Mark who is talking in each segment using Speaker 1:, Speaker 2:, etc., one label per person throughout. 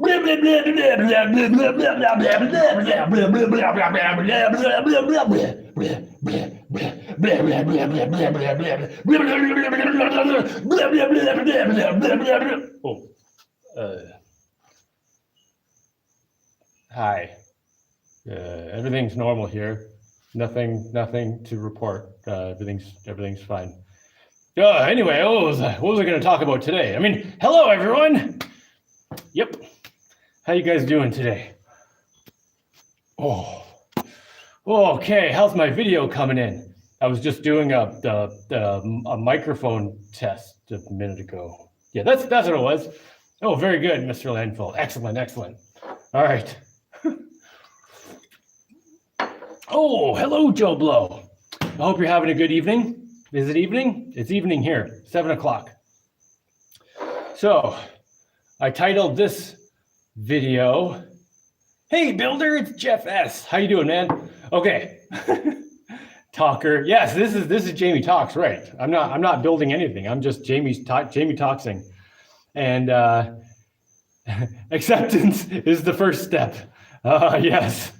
Speaker 1: Oh, hi. Everything's normal here. Nothing to report. Everything's fine. Anyway, what was I going to talk about today? I mean, hello everyone. Yep. How you guys doing today? Oh, okay. How's my video coming in? I was just doing a microphone test a minute ago. Yeah, that's what it was. Oh, very good, Mr. Landfill. Excellent. All right. Oh, hello, Joe Blow. I hope you're having a good evening. Is it evening? It's evening here, 7 o'clock. So, I titled this video, "Hey Builder, it's Jeff S. How you doing, man?" Okay. Talker. Yes, this is Jaimie Talks, right? I'm not building anything. I'm just Jaimie Talksing. And acceptance is the first step. Yes.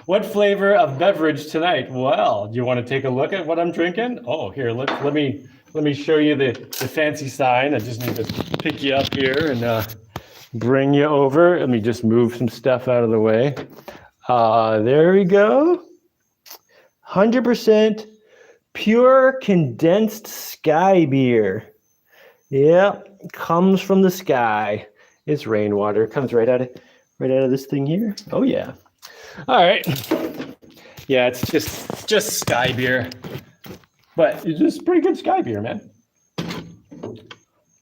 Speaker 1: What flavor of beverage tonight? Well, do you want to take a look at what I'm drinking? Oh, here, let me show you the fancy sign. I just need to pick you up here and bring you over. Let me just move some stuff out of the way. There we go. 100% pure condensed sky beer. Yeah, comes from the sky. It's rainwater. Comes right out of this thing here. Oh yeah. All right. Yeah, it's just sky beer, but it's just pretty good sky beer, man.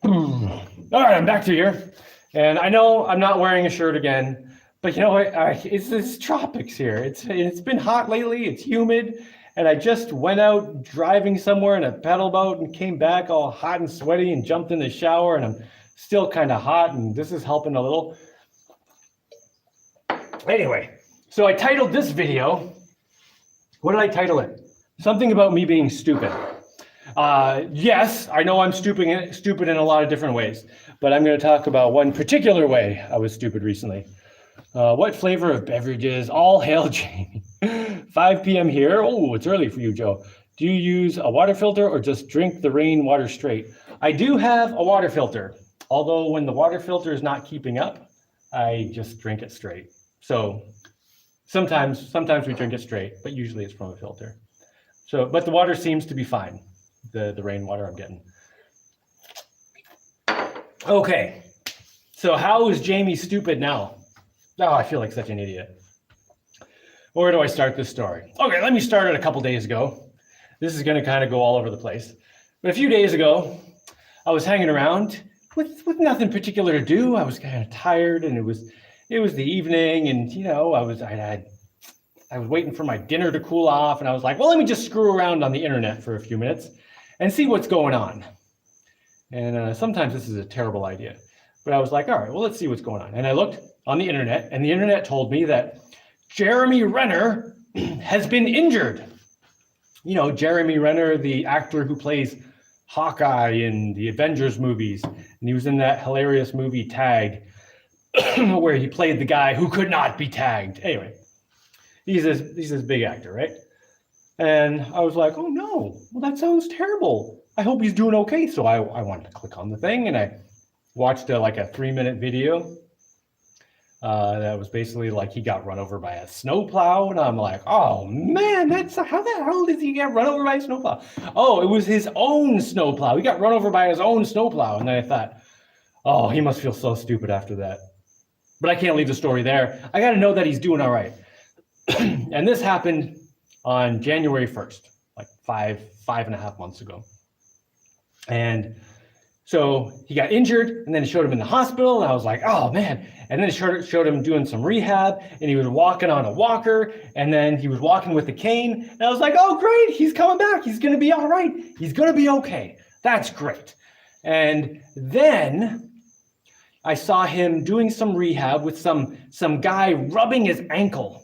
Speaker 1: All right, I'm back to here, and I know I'm not wearing a shirt again, but you know what? It's tropics here. It's been hot lately. It's humid, and I just went out driving somewhere in a pedal boat and came back all hot and sweaty and jumped in the shower, and I'm still kind of hot, and this is helping a little. Anyway. So I titled this video, what did I title it? Something about me being stupid. Yes, I know I'm stupid in a lot of different ways, but I'm going to talk about one particular way I was stupid recently. What flavor of beverages? All hail Jaimie. 5 p.m. here. Oh, it's early for you, Joe. Do you use a water filter or just drink the rainwater straight? I do have a water filter, although when the water filter is not keeping up, I just drink it straight. So sometimes we drink it straight, but usually it's from a filter. So, but the water seems to be fine. The rainwater I'm getting. Okay, so how is Jaimie stupid now? Oh, I feel like such an idiot. Where do I start this story? Okay, let me start it a couple days ago. This is gonna kind of go all over the place. But a few days ago, I was hanging around with nothing particular to do. I was kind of tired, and it was the evening, and you know, I was waiting for my dinner to cool off, and I was like, well, let me just screw around on the internet for a few minutes and see what's going on. And sometimes this is a terrible idea, but I was like, all right, well, let's see what's going on. And I looked on the internet, and the internet told me that Jeremy Renner has been injured. You know, Jeremy Renner, the actor who plays Hawkeye in the Avengers movies, and he was in that hilarious movie Tag, where he played the guy who could not be tagged. Anyway, he's this big actor, right? And I was like, oh no, well, that sounds terrible. I hope he's doing okay. So I wanted to click on the thing, and I watched like a 3-minute video that was basically like he got run over by a snowplow, and I'm like, oh man, how the hell did he get run over by a snowplow? Oh, it was his own snowplow. He got run over by his own snowplow, and then I thought, oh, he must feel so stupid after that. But I can't leave the story there. I got to know that he's doing all right. And this happened on January 1st, like five and a half months ago. And so he got injured, and then it showed him in the hospital, and I was like, oh man. And then it showed him doing some rehab, and he was walking on a walker, and then he was walking with a cane. And I was like, oh great, he's coming back. He's going to be all right. He's going to be okay. That's great. And then I saw him doing some rehab with some guy rubbing his ankle.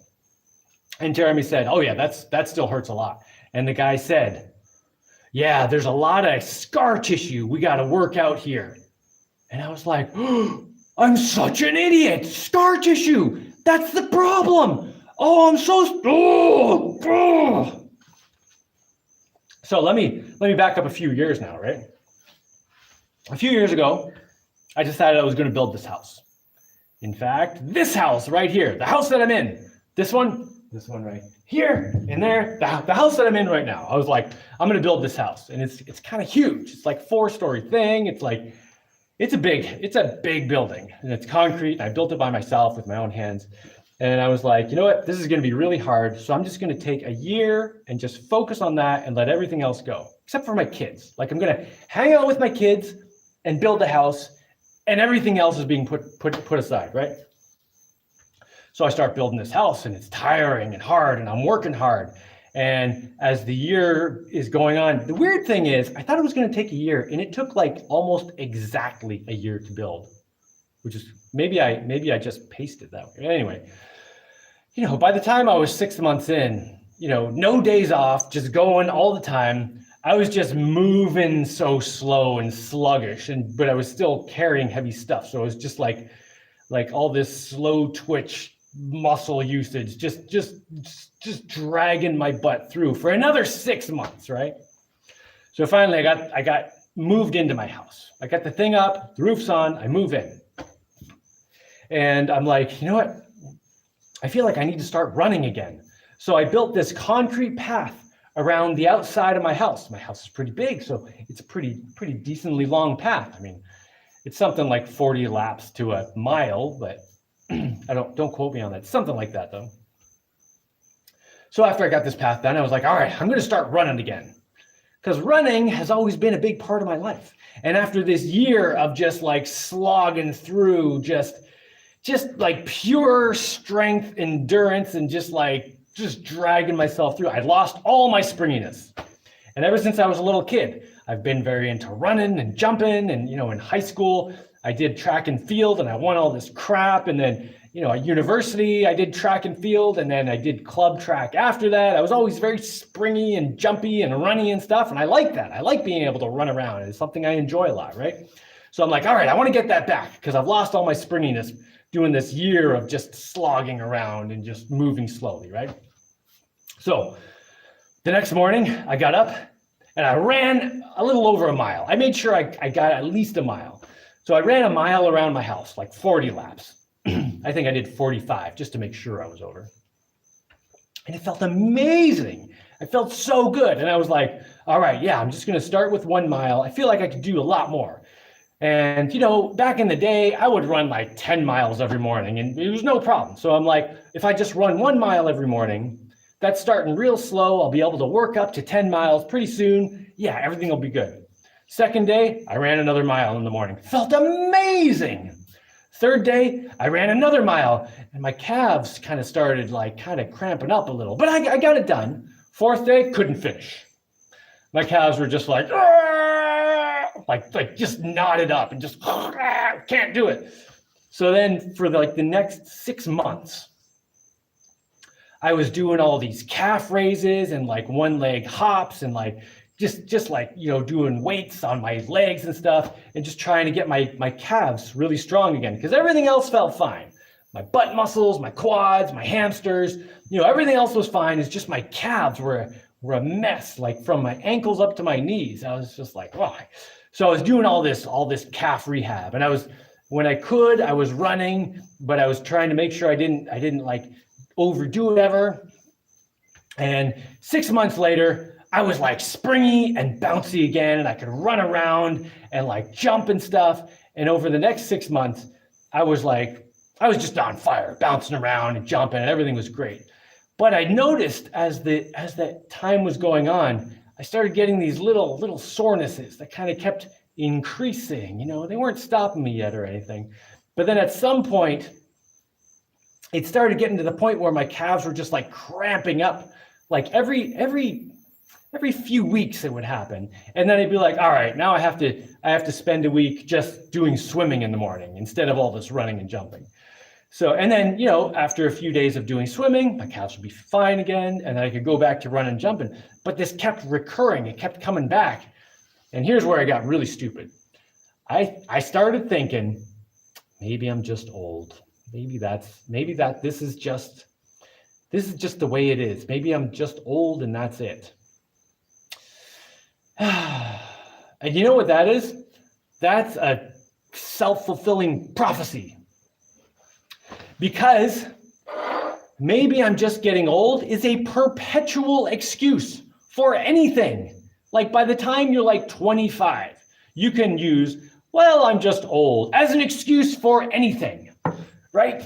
Speaker 1: And Jeremy said, oh yeah, that still hurts a lot. And the guy said, yeah, there's a lot of scar tissue we got to work out here. And I was like, oh, I'm such an idiot. Scar tissue. That's the problem. Oh, I'm so. So let me back up a few years now, right? A few years ago, I decided I was going to build this house. In fact, this house right here, the house that I'm in, this one right here, and there, the house that I'm in right now. I was like, I'm going to build this house, and it's kind of huge. It's like 4-story thing. It's a big building, and it's concrete. And I built it by myself with my own hands. And I was like, you know what? This is going to be really hard. So I'm just going to take a year and just focus on that and let everything else go, except for my kids. Like I'm going to hang out with my kids and build the house, and everything else is being put aside, right? So I start building this house, and it's tiring and hard, and I'm working hard. And as the year is going on, the weird thing is, I thought it was going to take a year, and it took like almost exactly a year to build, which is maybe I just paced it that way. Anyway, by the time I was 6 months in, no days off, just going all the time. I was just moving so slow and sluggish, but I was still carrying heavy stuff. So it was just like all this slow twitch muscle usage, just dragging my butt through for another 6 months, right? So finally I got moved into my house. I got the thing up, the roof's on, I move in. And I'm like, you know what? I feel like I need to start running again. So I built this concrete path around the outside of my house. My house is pretty big, so it's a pretty decently long path. I mean, it's something like 40 laps to a mile, but don't quote me on that. Something like that though. So after I got this path done, I was like, all right, I'm going to start running again. Because running has always been a big part of my life. And after this year of just like slogging through, just like pure strength, endurance, and just dragging myself through, I lost all my springiness. And ever since I was a little kid, I've been very into running and jumping. And, in high school, I did track and field, and I won all this crap. And then, at university, I did track and field, and then I did club track after that. I was always very springy and jumpy and runny and stuff. And I like that. I like being able to run around. It's something I enjoy a lot, right? So I'm like, all right, I want to get that back because I've lost all my springiness doing this year of just slogging around and just moving slowly, right? So the next morning I got up and I ran a little over a mile. I made sure I got at least a mile. So I ran a mile around my house, like 40 laps. I think I did 45 just to make sure I was over. And it felt amazing. I felt so good. And I was like, all right, yeah, I'm just going to start with 1 mile. I feel like I could do a lot more. And, back in the day, I would run like 10 miles every morning and it was no problem. So I'm like, if I just run 1 mile every morning, that's starting real slow. I'll be able to work up to 10 miles pretty soon. Yeah, everything will be good. Second day, I ran another mile in the morning. Felt amazing. Third day, I ran another mile and my calves kind of started cramping up a little, but I got it done. Fourth day, couldn't finish. My calves were just like just knotted up and just can't do it. So then for the next 6 months, I was doing all these calf raises and one leg hops and just doing weights on my legs and stuff and just trying to get my calves really strong again because everything else felt fine. My butt muscles, my quads, my hamsters, everything else was fine. It's just my calves were a mess, from my ankles up to my knees. I was just like, oh. So I was doing all this calf rehab, and when I was running, but I was trying to make sure I didn't overdo it ever. And 6 months later, I was springy and bouncy again, and I could run around and jump and stuff. And over the next 6 months, I was just on fire, bouncing around and jumping, and everything was great. But I noticed as that time was going on, I started getting these little sorenesses that kind of kept increasing. They weren't stopping me yet or anything. But then at some point, it started getting to the point where my calves were just cramping up. Every few weeks it would happen. And then I'd be like, all right, now I have to spend a week just doing swimming in the morning instead of all this running and jumping. So, and then, after a few days of doing swimming, my calves would be fine again, and then I could go back to running and jumping. But this kept recurring. It kept coming back. And here's where I got really stupid. I started thinking maybe I'm just old. Maybe this is just the way it is. Maybe I'm just old and that's it. And you know what that is? That's a self-fulfilling prophecy. Because maybe I'm just getting old is a perpetual excuse for anything. Like by the time you're like 25, you can use, well, I'm just old as an excuse for anything, right?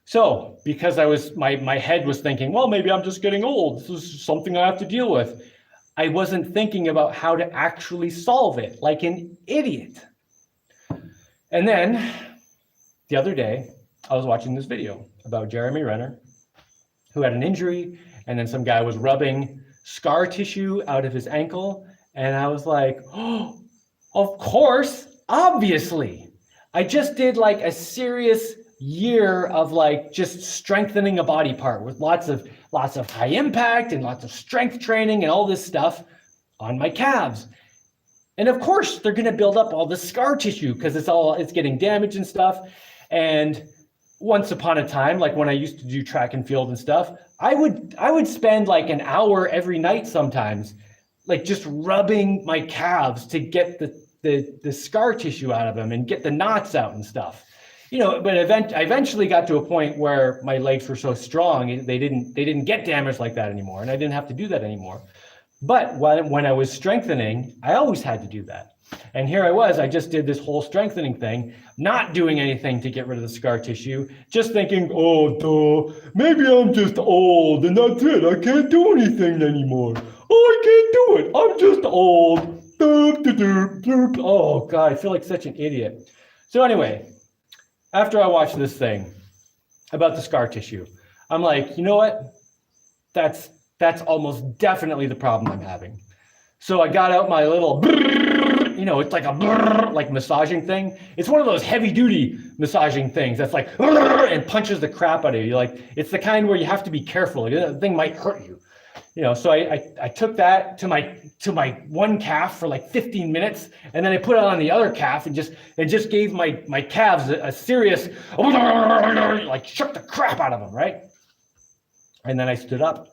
Speaker 1: So because my head was thinking, well, maybe I'm just getting old. This is something I have to deal with. I wasn't thinking about how to actually solve it like an idiot. And then the other day, I was watching this video about Jaimie Renner, who had an injury, and then some guy was rubbing scar tissue out of his ankle. And I was like, oh, of course, obviously. I just did like a serious year of like just strengthening a body part with lots of high impact and lots of strength training and all this stuff on my calves. And of course, they're going to build up all the scar tissue because it's getting damaged and stuff. And once upon a time, like when I used to do track and field and stuff, I would spend like an hour every night sometimes, like just rubbing my calves to get the scar tissue out of them and get the knots out and stuff. You know, but I eventually got to a point where my legs were so strong, they didn't get damaged like that anymore, and I didn't have to do that anymore. But when I was strengthening, I always had to do that. And here I just did this whole strengthening thing, not doing anything to get rid of the scar tissue, just thinking, oh, maybe I'm just old and that's it. I can't do anything anymore. Oh, I can't do it. I'm just old. Oh, God, I feel like such an idiot. So anyway, after I watched this thing about the scar tissue, I'm like, you know what? That's almost definitely the problem I'm having. So I got out my little, it's like a like massaging thing. It's one of those heavy duty massaging things that's like, and punches the crap out of you. Like it's the kind where you have to be careful. The thing might hurt you. So I took that to my one calf for like 15 minutes, and then I put it on the other calf and just gave my calves a serious, like shook the crap out of them, right? And then I stood up.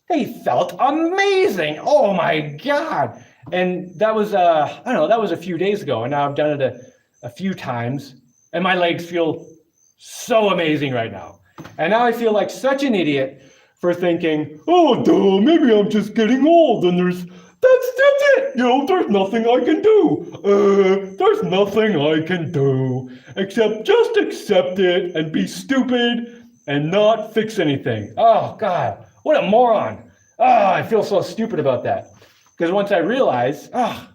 Speaker 1: They felt amazing. Oh my God. And that was, that was a few days ago, and now I've done it a few times, and my legs feel so amazing right now. And now I feel like such an idiot for thinking, oh, duh, maybe I'm just getting old, and that's it. There's nothing I can do. There's nothing I can do except just accept it and be stupid and not fix anything. Oh God, what a moron. I feel so stupid about that. Because once I realized, I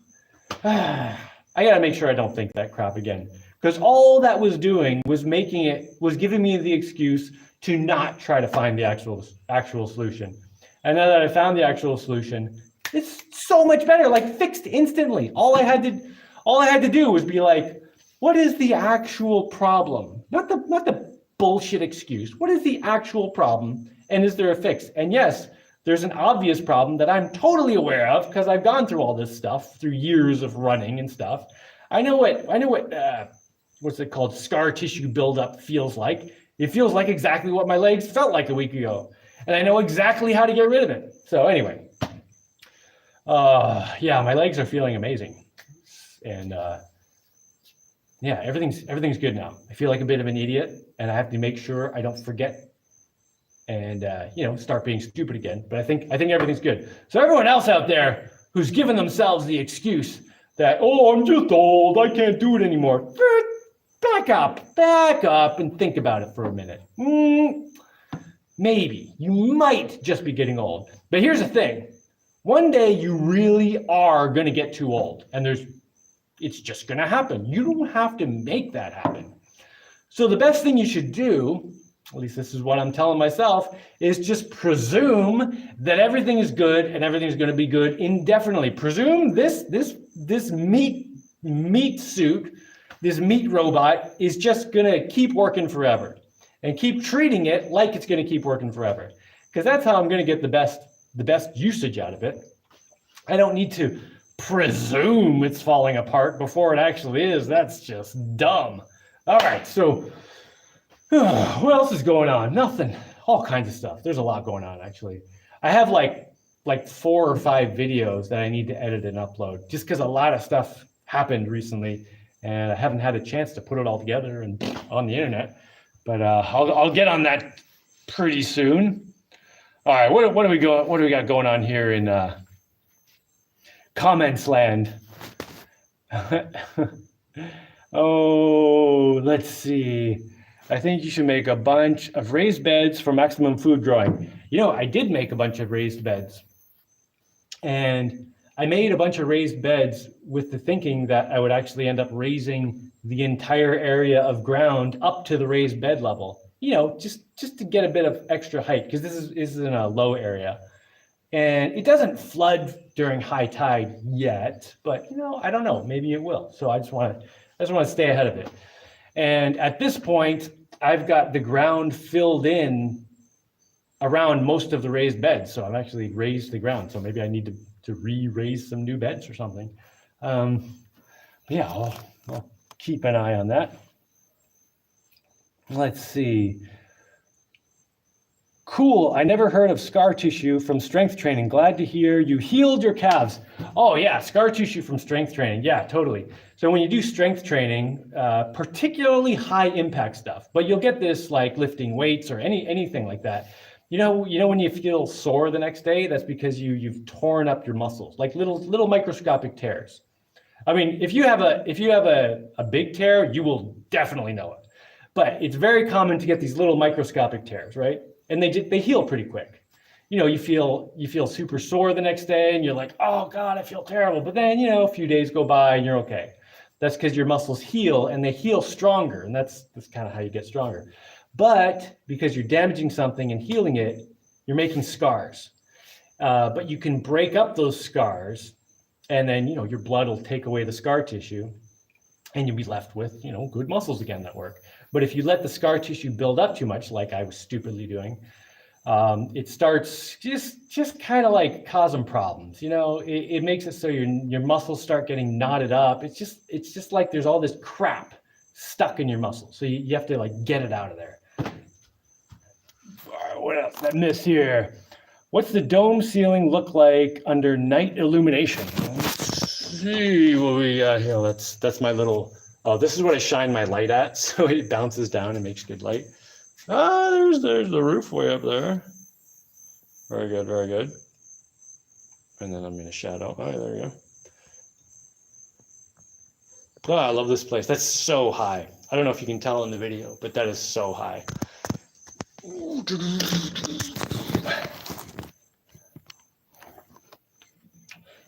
Speaker 1: gotta make sure I don't think that crap again. Because all that was doing was giving me the excuse to not try to find the actual solution. And now that I found the actual solution, it's so much better, like fixed instantly. All I had to do was be like, what is the actual problem? Not the bullshit excuse. What is the actual problem? And is there a fix? And yes, there's an obvious problem that I'm totally aware of because I've gone through all this stuff through years of running and stuff. I know what what's it called? Scar tissue buildup feels like. It feels like exactly what my legs felt like a week ago. And I know exactly how to get rid of it. So anyway, my legs are feeling amazing. And everything's good now. I feel like a bit of an idiot, and I have to make sure I don't forget and start being stupid again. But I think everything's good. So everyone else out there who's given themselves the excuse that, oh, I'm just old, I can't do it anymore. Back up and think about it for a minute. Maybe you might just be getting old. But here's the thing. One day you really are going to get too old, and it's just going to happen. You don't have to make that happen. So the best thing you should do, at least this is what I'm telling myself, is just presume that everything is good and everything's going to be good indefinitely. Presume this meat suit, this meat robot is just going to keep working forever, and keep treating it like it's going to keep working forever, because that's how I'm going to get the best usage out of it. I don't need to presume it's falling apart before it actually is. That's just dumb. All right, so what else is going on? Nothing. All kinds of stuff. There's a lot going on, actually. I have like 4 or 5 videos that I need to edit and upload, just because a lot of stuff happened recently, and I haven't had a chance to put it all together and on the internet. But I'll get on that pretty soon. All right, what do we got going on here in comments land? Oh, let's see. I think you should make a bunch of raised beds for maximum food growing. I did make a bunch of raised beds. And I made a bunch of raised beds with the thinking that I would actually end up raising the entire area of ground up to the raised bed level. Just to get a bit of extra height, because this is in a low area. And it doesn't flood during high tide yet, but I don't know, maybe it will. So I just want to stay ahead of it. And at this point, I've got the ground filled in around most of the raised beds. So I've actually raised the ground. So maybe I need to re-raise some new beds or something. Yeah, I'll keep an eye on that. Let's see. Cool. I never heard of scar tissue from strength training. Glad to hear you healed your calves. Oh yeah, scar tissue from strength training. Yeah, totally. So when you do strength training, particularly high impact stuff, but you'll get this like lifting weights or anything like that. When you feel sore the next day, that's because you've torn up your muscles, like little microscopic tears. I mean, if you have a big tear, you will definitely know it. But it's very common to get these little microscopic tears, right? And they heal pretty quick. You feel super sore the next day and you're like, oh God, I feel terrible. But then, a few days go by and you're okay. That's because your muscles heal and they heal stronger. And that's kind of how you get stronger. But because you're damaging something and healing it, you're making scars. But you can break up those scars and then, your blood will take away the scar tissue and you'll be left with, good muscles again that work. But if you let the scar tissue build up too much, like I was stupidly doing, it starts just kind of like causing problems. It makes it so your muscles start getting knotted up. It's just like there's all this crap stuck in your muscles. So you have to like get it out of there. What else? I miss here. What's the dome ceiling look like under night illumination? Let's see what we got here. That's my little. Oh, this is what I shine my light at, so it bounces down and makes good light. There's the roof way up there. Very good, very good. And then I'm in a shadow. Oh, there we go. Oh, I love this place. That's so high. I don't know if you can tell in the video, but that is so high.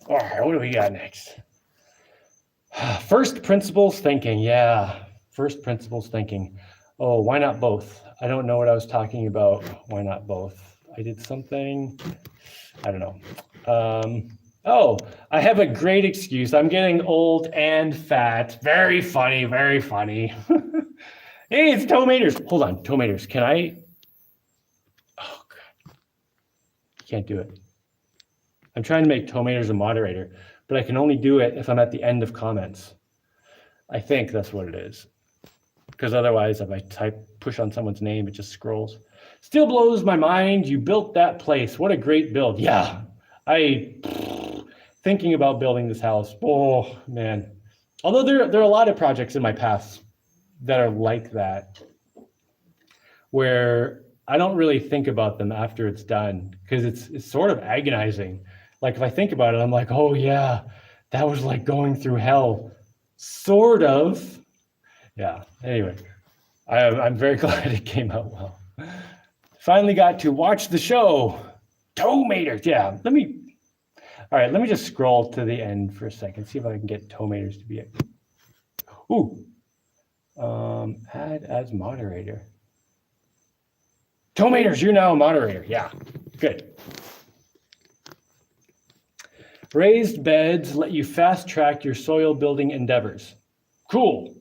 Speaker 1: All right, what do we got next? First principles thinking. Yeah, first principles thinking. Oh, why not both? I don't know what I was talking about. Why not both? I did something. I don't know. Oh, I have a great excuse. I'm getting old and fat. Very funny, very funny. Hey, it's Tomators. Hold on, Tomators. Can I? Oh, God. Can't do it. I'm trying to make Tomators a moderator, but I can only do it if I'm at the end of comments. I think that's what it is. Because otherwise, if I push on someone's name, it just scrolls. Still blows my mind. You built that place. What a great build. Yeah, thinking about building this house. Oh, man. Although there are a lot of projects in my past that are like that, where I don't really think about them after it's done, because it's sort of agonizing. Like if I think about it, I'm like, oh yeah, that was like going through hell, sort of. Yeah, anyway, I'm very glad it came out well. Finally got to watch the show. Tomators, yeah. Let me just scroll to the end for a second, see if I can get Tomators to be it. Ooh, add as moderator. Tomators, you're now a moderator. Yeah, good. Raised beds let you fast track your soil building endeavors. Cool.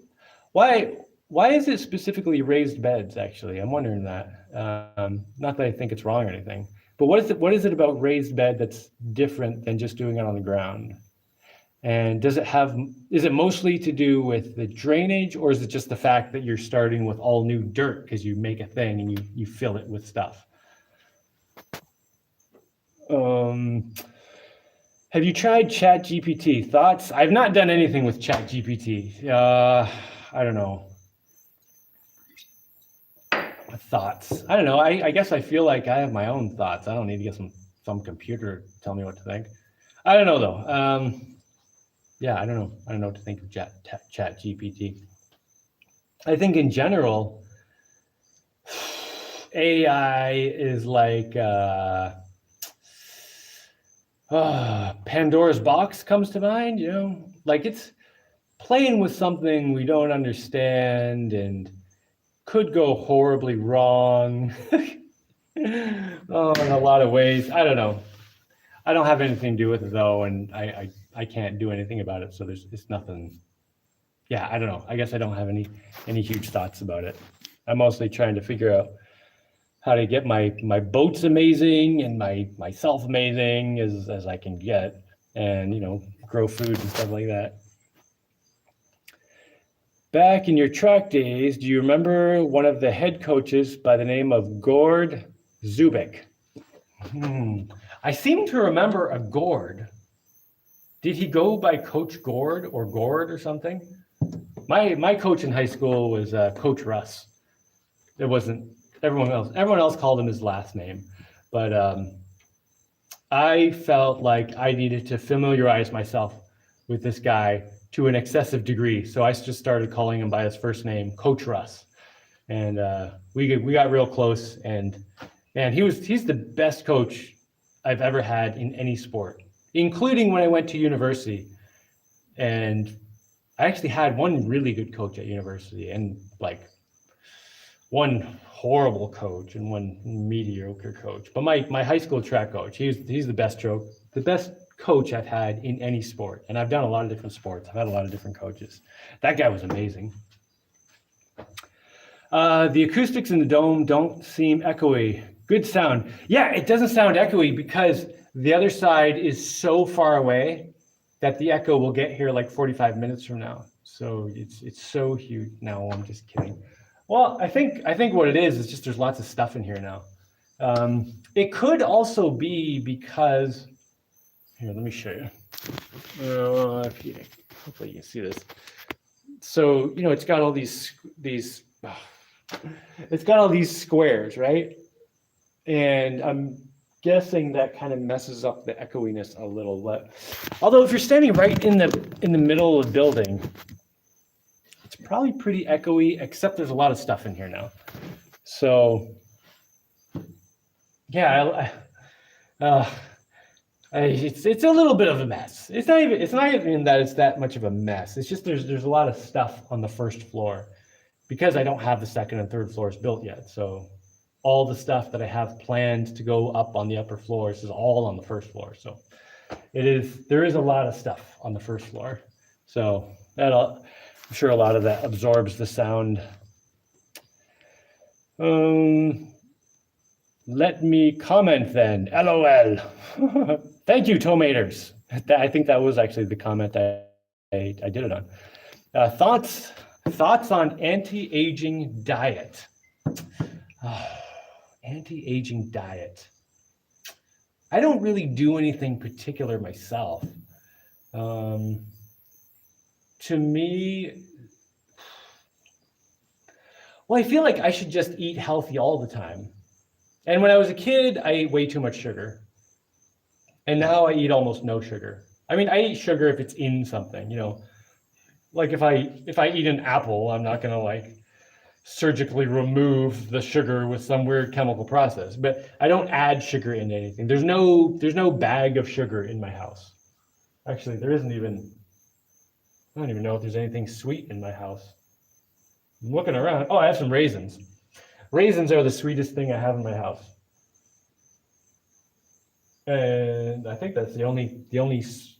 Speaker 1: Why is it specifically raised beds, actually? I'm wondering that. Not that I think it's wrong or anything, but what is it about raised bed that's different than just doing it on the ground? And is it mostly to do with the drainage, or is it just the fact that you're starting with all new dirt because you make a thing and you fill it with stuff? Have you tried ChatGPT? Thoughts? I've not done anything with ChatGPT. I don't know. Thoughts? I don't know. I guess I feel like I have my own thoughts. I don't need to get some computer to tell me what to think. I don't know though. Yeah, I don't know. I don't know what to think of ChatGPT. I think in general, AI is like Pandora's box comes to mind, like it's playing with something we don't understand and could go horribly wrong. Oh, in a lot of ways. I don't know. I don't have anything to do with it though, and I can't do anything about it. So it's nothing. Yeah, I don't know. I guess I don't have any huge thoughts about it. I'm mostly trying to figure out how to get my boats amazing and myself amazing as I can get, and grow food and stuff like that. Back in your track days, do you remember one of the head coaches by the name of Gord Zubik? I seem to remember a Gord. Did he go by Coach Gord or something? My coach in high school was Coach Russ. It wasn't everyone else called him his last name, but I felt like I needed to familiarize myself with this guy to an excessive degree. So I just started calling him by his first name, Coach Russ. And we got real close, and he's the best coach I've ever had in any sport, including when I went to university. And I actually had one really good coach at university, and like one horrible coach and one mediocre coach. But my high school track coach, he's the best coach I've had in any sport. And I've done a lot of different sports. I've had a lot of different coaches. That guy was amazing. The acoustics in the dome don't seem echoey. Good sound. Yeah, it doesn't sound echoey because the other side is so far away that the echo will get here like 45 minutes from now. So it's so huge. No, I'm just kidding. Well, I think what it is just there's lots of stuff in here now. It could also be because, here, let me show you. Hopefully you can see this. So, it's got all these it's got all these squares, right? And I'm guessing that kind of messes up the echoiness a little. But although if you're standing right in the middle of the building, it's probably pretty echoey, except there's a lot of stuff in here now. So yeah, it's a little bit of a mess. It's not even that it's that much of a mess. It's just there's a lot of stuff on the first floor because I don't have the second and third floors built yet. So all the stuff that I have planned to go up on the upper floors is all on the first floor. So there is a lot of stuff on the first floor. So I'm sure a lot of that absorbs the sound. Let me comment then. LOL. Thank you, Tomaters. I think that was actually the comment I did it on. Thoughts on anti-aging diet. Anti-aging diet. I don't really do anything particular myself. To me, well, I feel like I should just eat healthy all the time. And when I was a kid, I ate way too much sugar. And now I eat almost no sugar. I mean, I eat sugar if it's in something, like if I eat an apple, I'm not gonna surgically remove the sugar with some weird chemical process, but I don't add sugar into anything. There's no bag of sugar in my house. Actually, I don't even know if there's anything sweet in my house. I'm looking around. Oh, I have some raisins. Raisins are the sweetest thing I have in my house. And I think that's the only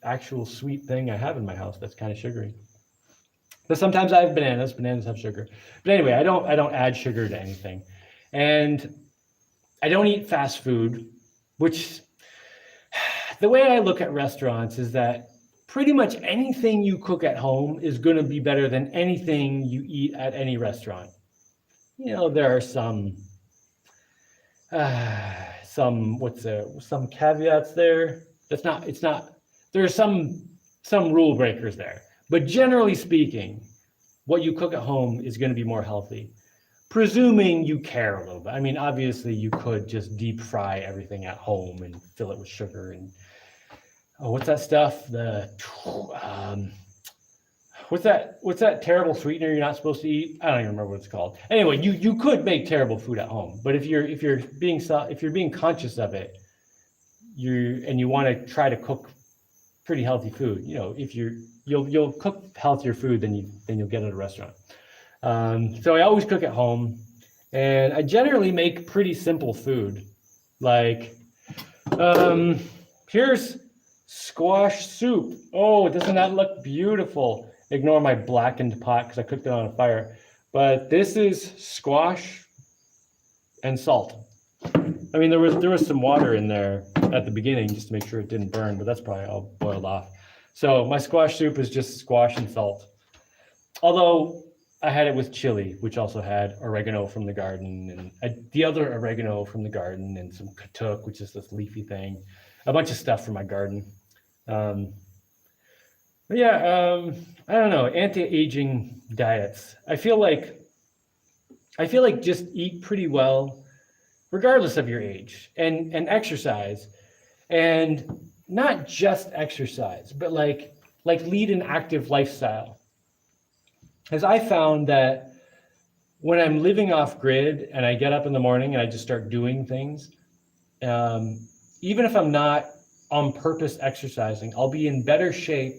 Speaker 1: actual sweet thing I have in my house that's kind of sugary. But sometimes I have bananas. Bananas have sugar. But anyway, I don't add sugar to anything. And I don't eat fast food, which the way I look at restaurants is that pretty much anything you cook at home is going to be better than anything you eat at any restaurant. There are some some caveats there. It's not, there are some rule breakers there. But generally speaking, what you cook at home is going to be more healthy, presuming you care a little bit. I mean, obviously you could just deep fry everything at home and fill it with sugar and what's that stuff? What's that terrible sweetener you're not supposed to eat? I don't even remember what it's called. Anyway, you could make terrible food at home, but if you're being conscious of it, you want to try to cook pretty healthy food. If you'll cook healthier food than you'll get at a restaurant. So I always cook at home, and I generally make pretty simple food. Like here's squash soup. Oh, doesn't that look beautiful? Ignore my blackened pot because I cooked it on a fire. But this is squash and salt. I mean, there was some water in there at the beginning just to make sure it didn't burn, but that's probably all boiled off. So my squash soup is just squash and salt. Although I had it with chili, which also had oregano from the garden, and the other oregano from the garden, and some katuk, which is this leafy thing, a bunch of stuff from my garden. I don't know, anti-aging diets. I feel like just eat pretty well, regardless of your age, and exercise, and not just exercise, but like lead an active lifestyle. As I found that when I'm living off grid and I get up in the morning and I just start doing things, even if I'm not on purpose exercising, I'll be in better shape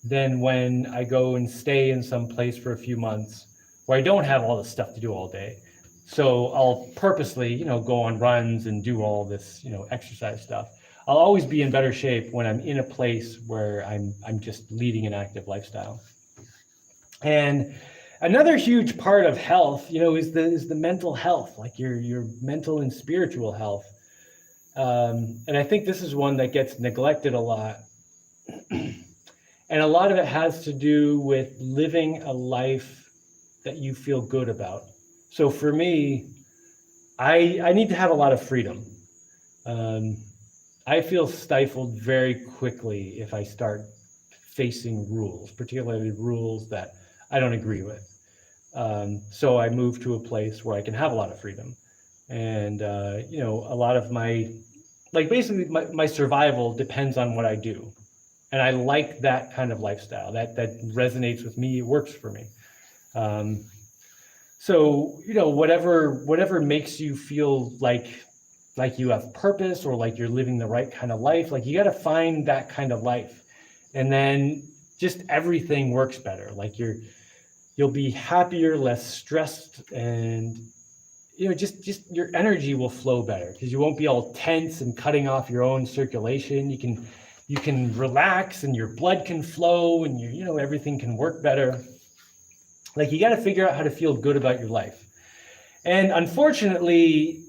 Speaker 1: than when I go and stay in some place for a few months where I don't have all this stuff to do all day. So I'll purposely, go on runs and do all this, exercise stuff. I'll always be in better shape when I'm in a place where I'm just leading an active lifestyle. And another huge part of health, is the mental health, like your mental and spiritual health. And I think this is one that gets neglected a lot. And a lot of it has to do with living a life that you feel good about. So for me, I need to have a lot of freedom. I feel stifled very quickly if I start facing rules, particularly rules that I don't agree with. So I move to a place where I can have a lot of freedom. And, a lot of basically my survival depends on what I do. And I like that kind of lifestyle. That resonates with me. It works for me. So whatever makes you feel like you have purpose, or like you're living the right kind of life, like you got to find that kind of life, and then just everything works better. Like you'll be happier, less stressed, and just your energy will flow better because you won't be all tense and cutting off your own circulation. You can relax, and your blood can flow, and everything can work better. Like you got to figure out how to feel good about your life. And unfortunately,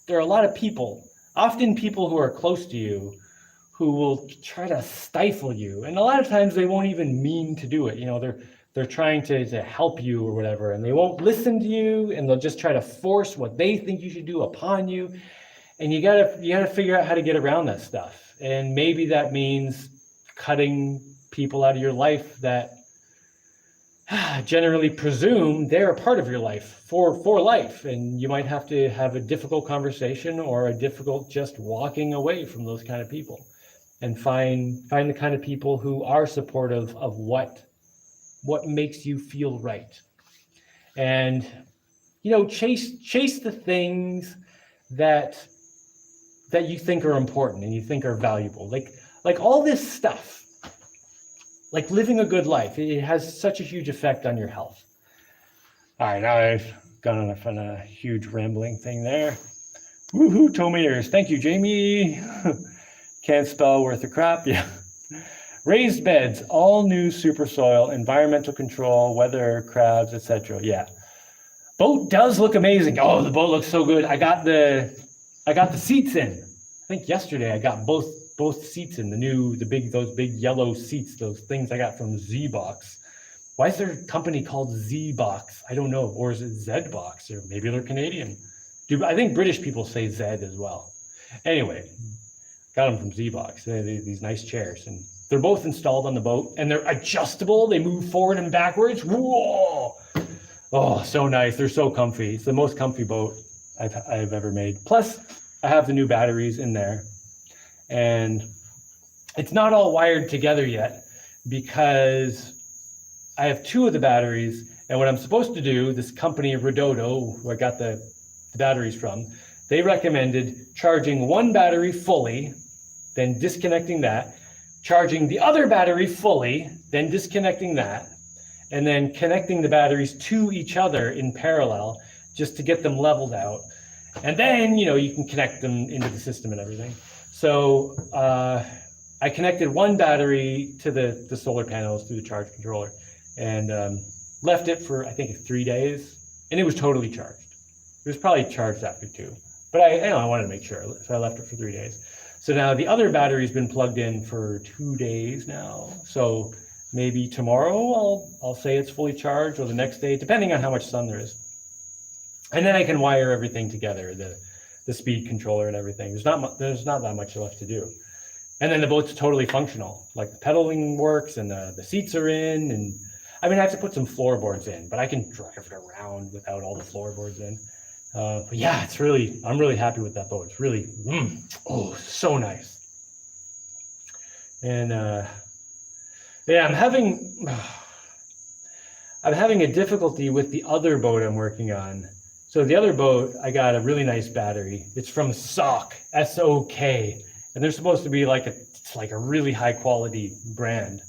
Speaker 1: there are a lot of people, often people who are close to you, who will try to stifle you. And a lot of times they won't even mean to do it. They're trying to help you or whatever, and they won't listen to you, and they'll just try to force what they think you should do upon you. And you gotta figure out how to get around that stuff. And maybe that means cutting people out of your life that generally presume they're a part of your life for life. And you might have to have a difficult conversation, or a difficult just walking away from those kind of people, and find the kind of people who are supportive of what makes you feel right. And chase the things that you think are important and you think are valuable, like all this stuff, like living a good life. It has such a huge effect on your health. All right, now I've gone on a huge rambling thing there. Woohoo, tomatoes. Thank you, Jaimie. Can't spell worth a crap. Yeah. Raised beds, all new super soil, environmental control, weather, crabs, etc. Yeah. Boat does look amazing. Oh, the boat looks so good. I got the seats in. I think yesterday I got both both seats in those big yellow seats, those things I got from Z-Box. Why is there a company called Z-Box? I don't know. Or is it Z-Box? Or maybe they're Canadian. I think British people say Z as well. Anyway, got them from Z-Box. These nice chairs. And they're both installed on the boat. And they're adjustable. They move forward and backwards. Whoa! Oh, so nice. They're so comfy. It's the most comfy boat I've ever made. Plus, I have the new batteries in there. And it's not all wired together yet because I have 2 of the batteries, and what I'm supposed to do, this company, Redodo, who I got the batteries from, they recommended charging one battery fully, then disconnecting that, charging the other battery fully, then disconnecting that, and then connecting the batteries to each other in parallel just to get them leveled out. And then, you can connect them into the system and everything. So I connected one battery to the solar panels through the charge controller, and left it for, I think, 3 days, and it was totally charged. It was probably charged after 2, but I wanted to make sure, so I left it for 3 days. So now the other battery's been plugged in for 2 days now. So maybe tomorrow I'll say it's fully charged, or the next day, depending on how much sun there is. And then I can wire everything together, the speed controller and everything. There's not that much left to do. And then the boat's totally functional. Like the pedaling works, and the seats are in, and I have to put some floorboards in, but I can drive it around without all the floorboards in. But yeah, I'm really happy with that boat. It's really, so nice. And yeah, I'm having a difficulty with the other boat I'm working on. So the other boat, I got a really nice battery. It's from SOK, S-O-K, and they're supposed to be it's like a really high quality brand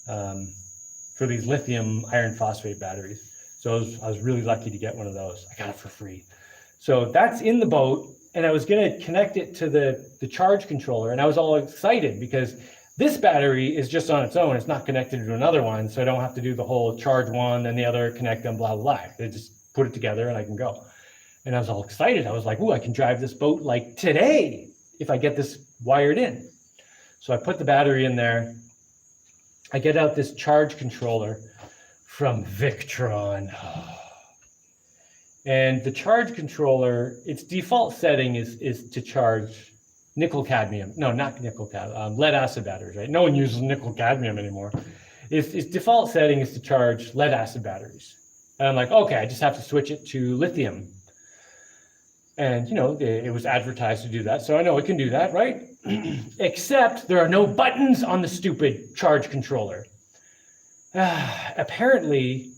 Speaker 1: for these lithium iron phosphate batteries. So I was really lucky to get one of those. I got it for free. So that's in the boat, and I was gonna connect it to the charge controller, and I was all excited because this battery is just on its own. It's not connected to another one, so I don't have to do the whole charge one, then the other, connect them, blah, blah, blah. They just put it together and I can go. And I was all excited. I was like, ooh, I can drive this boat like today if I get this wired in. So I put the battery in there. I get out this charge controller from Victron. And the charge controller, its default setting is to charge nickel cadmium. No, not nickel cadmium, lead acid batteries, right? No one uses nickel cadmium anymore. Its default setting is to charge lead acid batteries. And I'm like, okay, I just have to switch it to lithium. And it was advertised to do that, so I know it can do that, right? Except there are no buttons on the stupid charge controller. Apparently,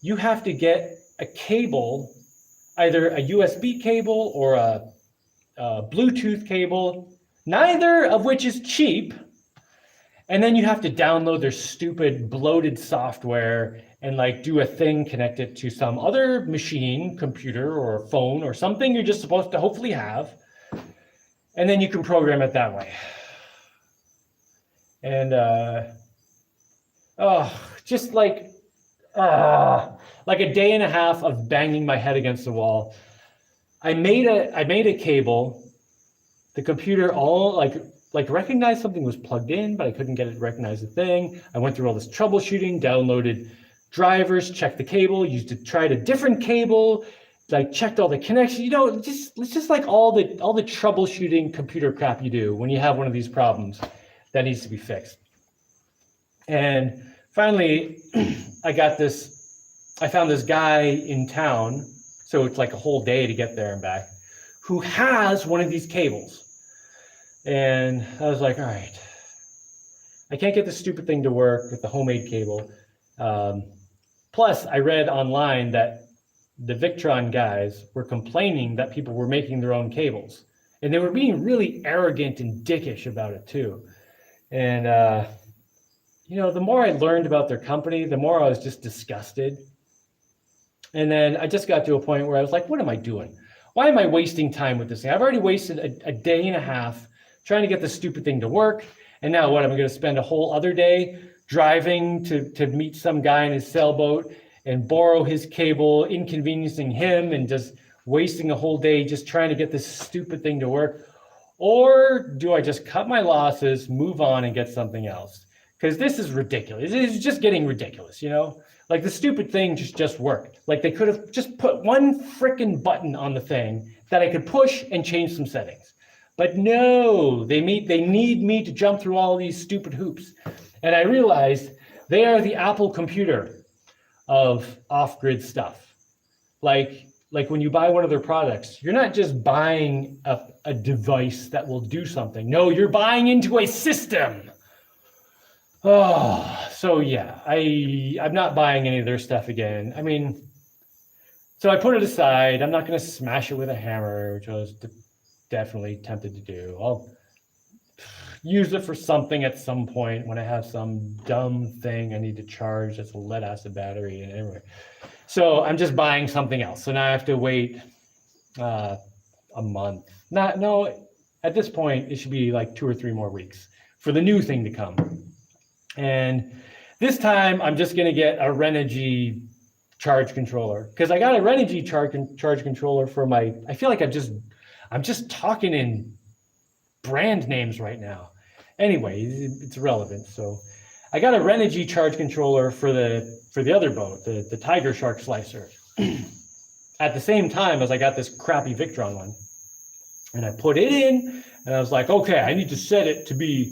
Speaker 1: you have to get a cable, either a USB cable or a Bluetooth cable, neither of which is cheap. And then you have to download their stupid bloated software and do a thing, connect it to some other machine, computer or phone or something you're just supposed to hopefully have. And then you can program it that way. And just like a day and a half of banging my head against the wall. I made a cable. The computer all recognized something was plugged in, but I couldn't get it to recognize the thing. I went through all this troubleshooting, downloaded drivers, checked the cable, tried a different cable, checked all the connections. It's just like all the troubleshooting computer crap you do when you have one of these problems that needs to be fixed. And finally, I found this guy in town, so it's like a whole day to get there and back, who has one of these cables. And I was like, all right, I can't get this stupid thing to work with the homemade cable. Plus, I read online that the Victron guys were complaining that people were making their own cables. And they were being really arrogant and dickish about it too. And, the more I learned about their company, the more I was just disgusted. And then I just got to a point where I was like, what am I doing? Why am I wasting time with this thing? I've already wasted a day and a half trying to get this stupid thing to work. And now what, am I going to spend a whole other day driving to meet some guy in his sailboat and borrow his cable, inconveniencing him and just wasting a whole day just trying to get this stupid thing to work? Or do I just cut my losses, move on, and get something else? Because this is ridiculous. It's just getting ridiculous, you know? Like the stupid thing just worked. Like they could have just put one freaking button on the thing that I could push and change some settings. But no, they need me to jump through all these stupid hoops. And I realized they are the Apple computer of off-grid stuff. Like when you buy one of their products, you're not just buying a device that will do something. No, you're buying into a system. Oh, so yeah, I'm not buying any of their stuff again. I mean, so I put it aside. I'm not going to smash it with a hammer, which I was definitely tempted to do. I'll use it for something at some point when I have some dumb thing I need to charge that's a lead acid battery. And anyway, so I'm just buying something else. So now I have to wait a month. At this point, it should be like 2 or 3 more weeks for the new thing to come. And this time I'm just going to get a Renogy charge controller, because I got a Renogy charge controller for I feel like I'm just talking in brand names right now. Anyway, it's irrelevant. So I got a Renogy charge controller for the other boat, the Tiger Shark Slicer, at the same time as I got this crappy Victron one. And I put it in, and I was like, okay, I need to set it to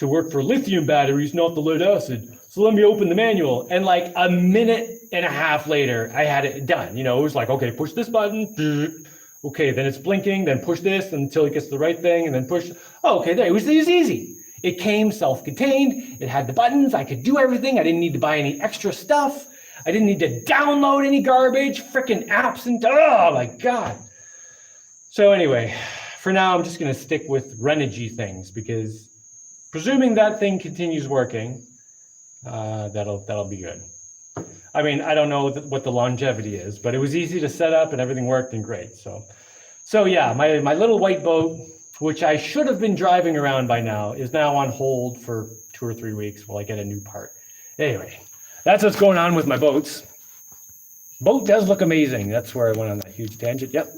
Speaker 1: work for lithium batteries, not the lead acid. So let me open the manual. And like a minute and a half later, I had it done. You know, it was like, okay, push this button. Okay, then it's blinking, then push this until it gets the right thing, and then push. Oh, okay, there, it was easy. It came self-contained. It had the buttons. I could do everything. I didn't need to buy any extra stuff. I didn't need to download any garbage, freaking apps, and oh my God. So anyway, for now, I'm just going to stick with Renogy things, because presuming that thing continues working, that'll be good. I mean, I don't know what the longevity is, but it was easy to set up and everything worked and great. So yeah, my little white boat, which I should have been driving around by now, is now on hold for 2 or 3 weeks while I get a new part. Anyway, that's what's going on with my boats. Boat does look amazing. That's where I went on that huge tangent. Yep.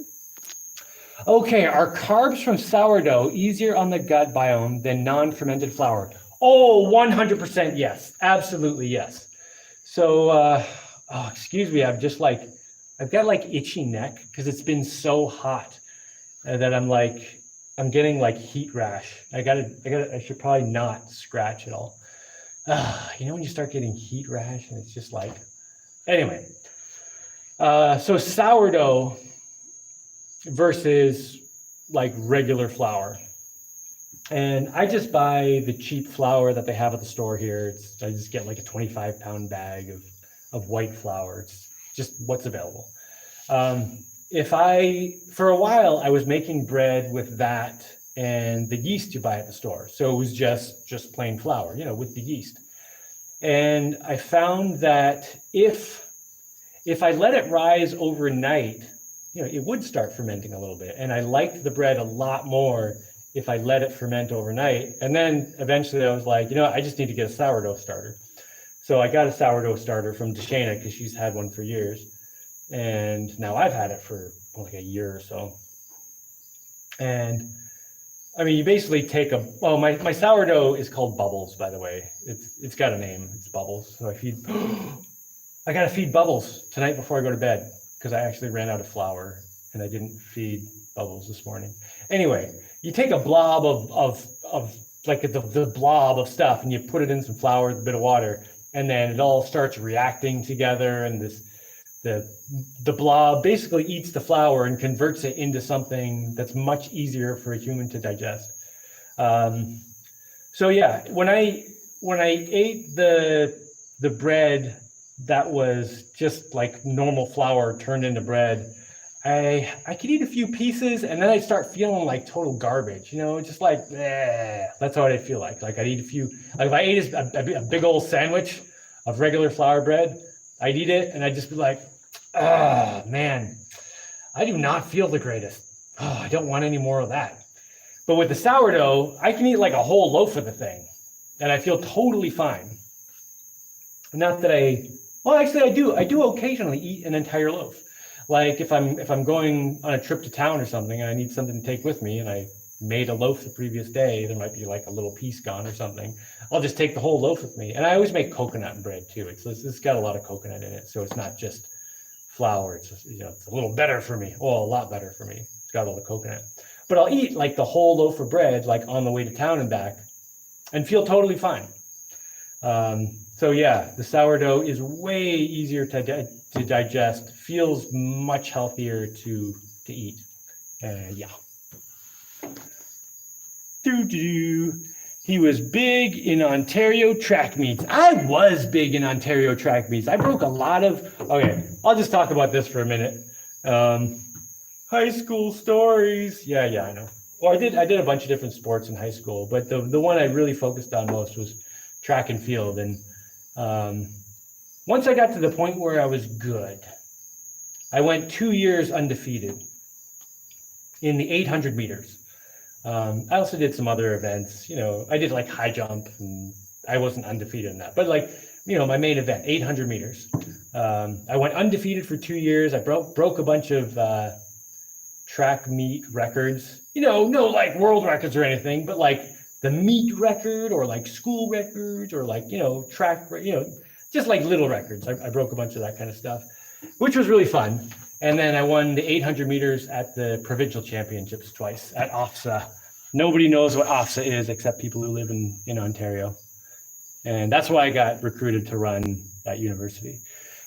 Speaker 1: Okay, are carbs from sourdough easier on the gut biome than non-fermented flour? Oh, 100% yes. Absolutely yes. So, excuse me, I've got like itchy neck because it's been so hot that I'm getting like heat rash. I should probably not scratch at all. You know, when you start getting heat rash and it's just like, anyway. So sourdough versus like regular flour. And I just buy the cheap flour that they have at the store here. I just get like a 25-pound bag of white flour. It's just what's available. For a while, I was making bread with that and the yeast you buy at the store. So it was just plain flour, you know, with the yeast. And I found that if I let it rise overnight, you know, it would start fermenting a little bit. And I liked the bread a lot more if I let it ferment overnight. And then eventually I was like, you know, I just need to get a sourdough starter. So I got a sourdough starter from Deshana because she's had one for years. And now I've had it for like a year or so. And I mean, you basically take my sourdough is called Bubbles, by the way. It's got a name, it's Bubbles. So I gotta feed Bubbles tonight before I go to bed because I actually ran out of flour and I didn't feed Bubbles this morning. Anyway, you take a blob of like the blob of stuff and you put it in some flour with a bit of water, and then it all starts reacting together, and the blob basically eats the flour and converts it into something that's much easier for a human to digest. So yeah, when I ate the bread that was just like normal flour turned into bread, I could eat a few pieces and then I'd start feeling like total garbage, you know, just like, that's what I feel like. Like I'd eat a few, like if I ate a big old sandwich of regular flour bread, I'd eat it and I'd just be like, man, I do not feel the greatest. I don't want any more of that. But with the sourdough, I can eat like a whole loaf of the thing and I feel totally fine. Not that actually I do occasionally eat an entire loaf. Like if I'm going on a trip to town or something and I need something to take with me and I made a loaf the previous day, there might be like a little piece gone or something. I'll just take the whole loaf with me. And I always make coconut bread too. It's got a lot of coconut in it, so it's not just flour. It's just, it's a little better for me. Well, a lot better for me. It's got all the coconut. But I'll eat like the whole loaf of bread, like on the way to town and back, and feel totally fine. So yeah, the sourdough is way easier to digest, feels much healthier to eat. Yeah. He was big in Ontario track meets. I was big in Ontario track meets. I broke a lot of, okay, I'll just talk about this for a minute. High school stories. Yeah, I know. Well, I did a bunch of different sports in high school, but the one I really focused on most was track and field. And once I got to the point where I was good, I went 2 years undefeated in the 800 meters. I also did some other events. I did like high jump, and I wasn't undefeated in that. But like, my main event, 800 meters. I went undefeated for 2 years. I broke a bunch of track meet records. No like world records or anything, but like the meet record or like school records or like, track, just like little records. I broke a bunch of that kind of stuff, which was really fun. And then I won the 800 meters at the provincial championships twice at OFSA. Nobody knows what OFSA is except people who live in Ontario. And that's why I got recruited to run at university.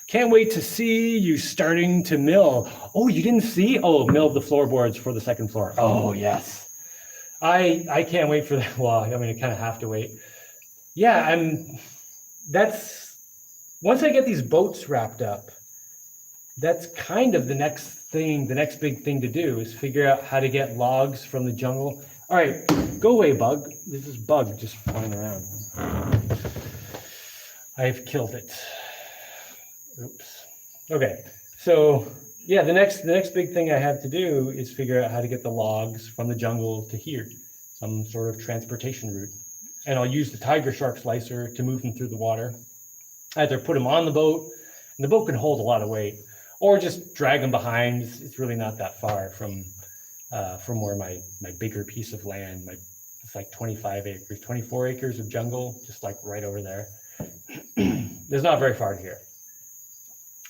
Speaker 1: Can't wait to see you starting to mill. Oh, you didn't see? Oh, mill the floorboards for the second floor. Oh, yes. I can't wait for that. Well, I kind of have to wait. Yeah, once I get these boats wrapped up, that's kind of the next big thing to do is figure out how to get logs from the jungle. All right, go away, bug. This is bug just flying around. I've killed it. Oops. Okay, so yeah, the next big thing I have to do is figure out how to get the logs from the jungle to here, some sort of transportation route. And I'll use the tiger shark slicer to move them through the water. Either put them on the boat, and the boat can hold a lot of weight, or just drag them behind. It's really not that far from where my bigger piece of land, it's like 25 acres, 24 acres of jungle, just like right over there. There's not very far to here.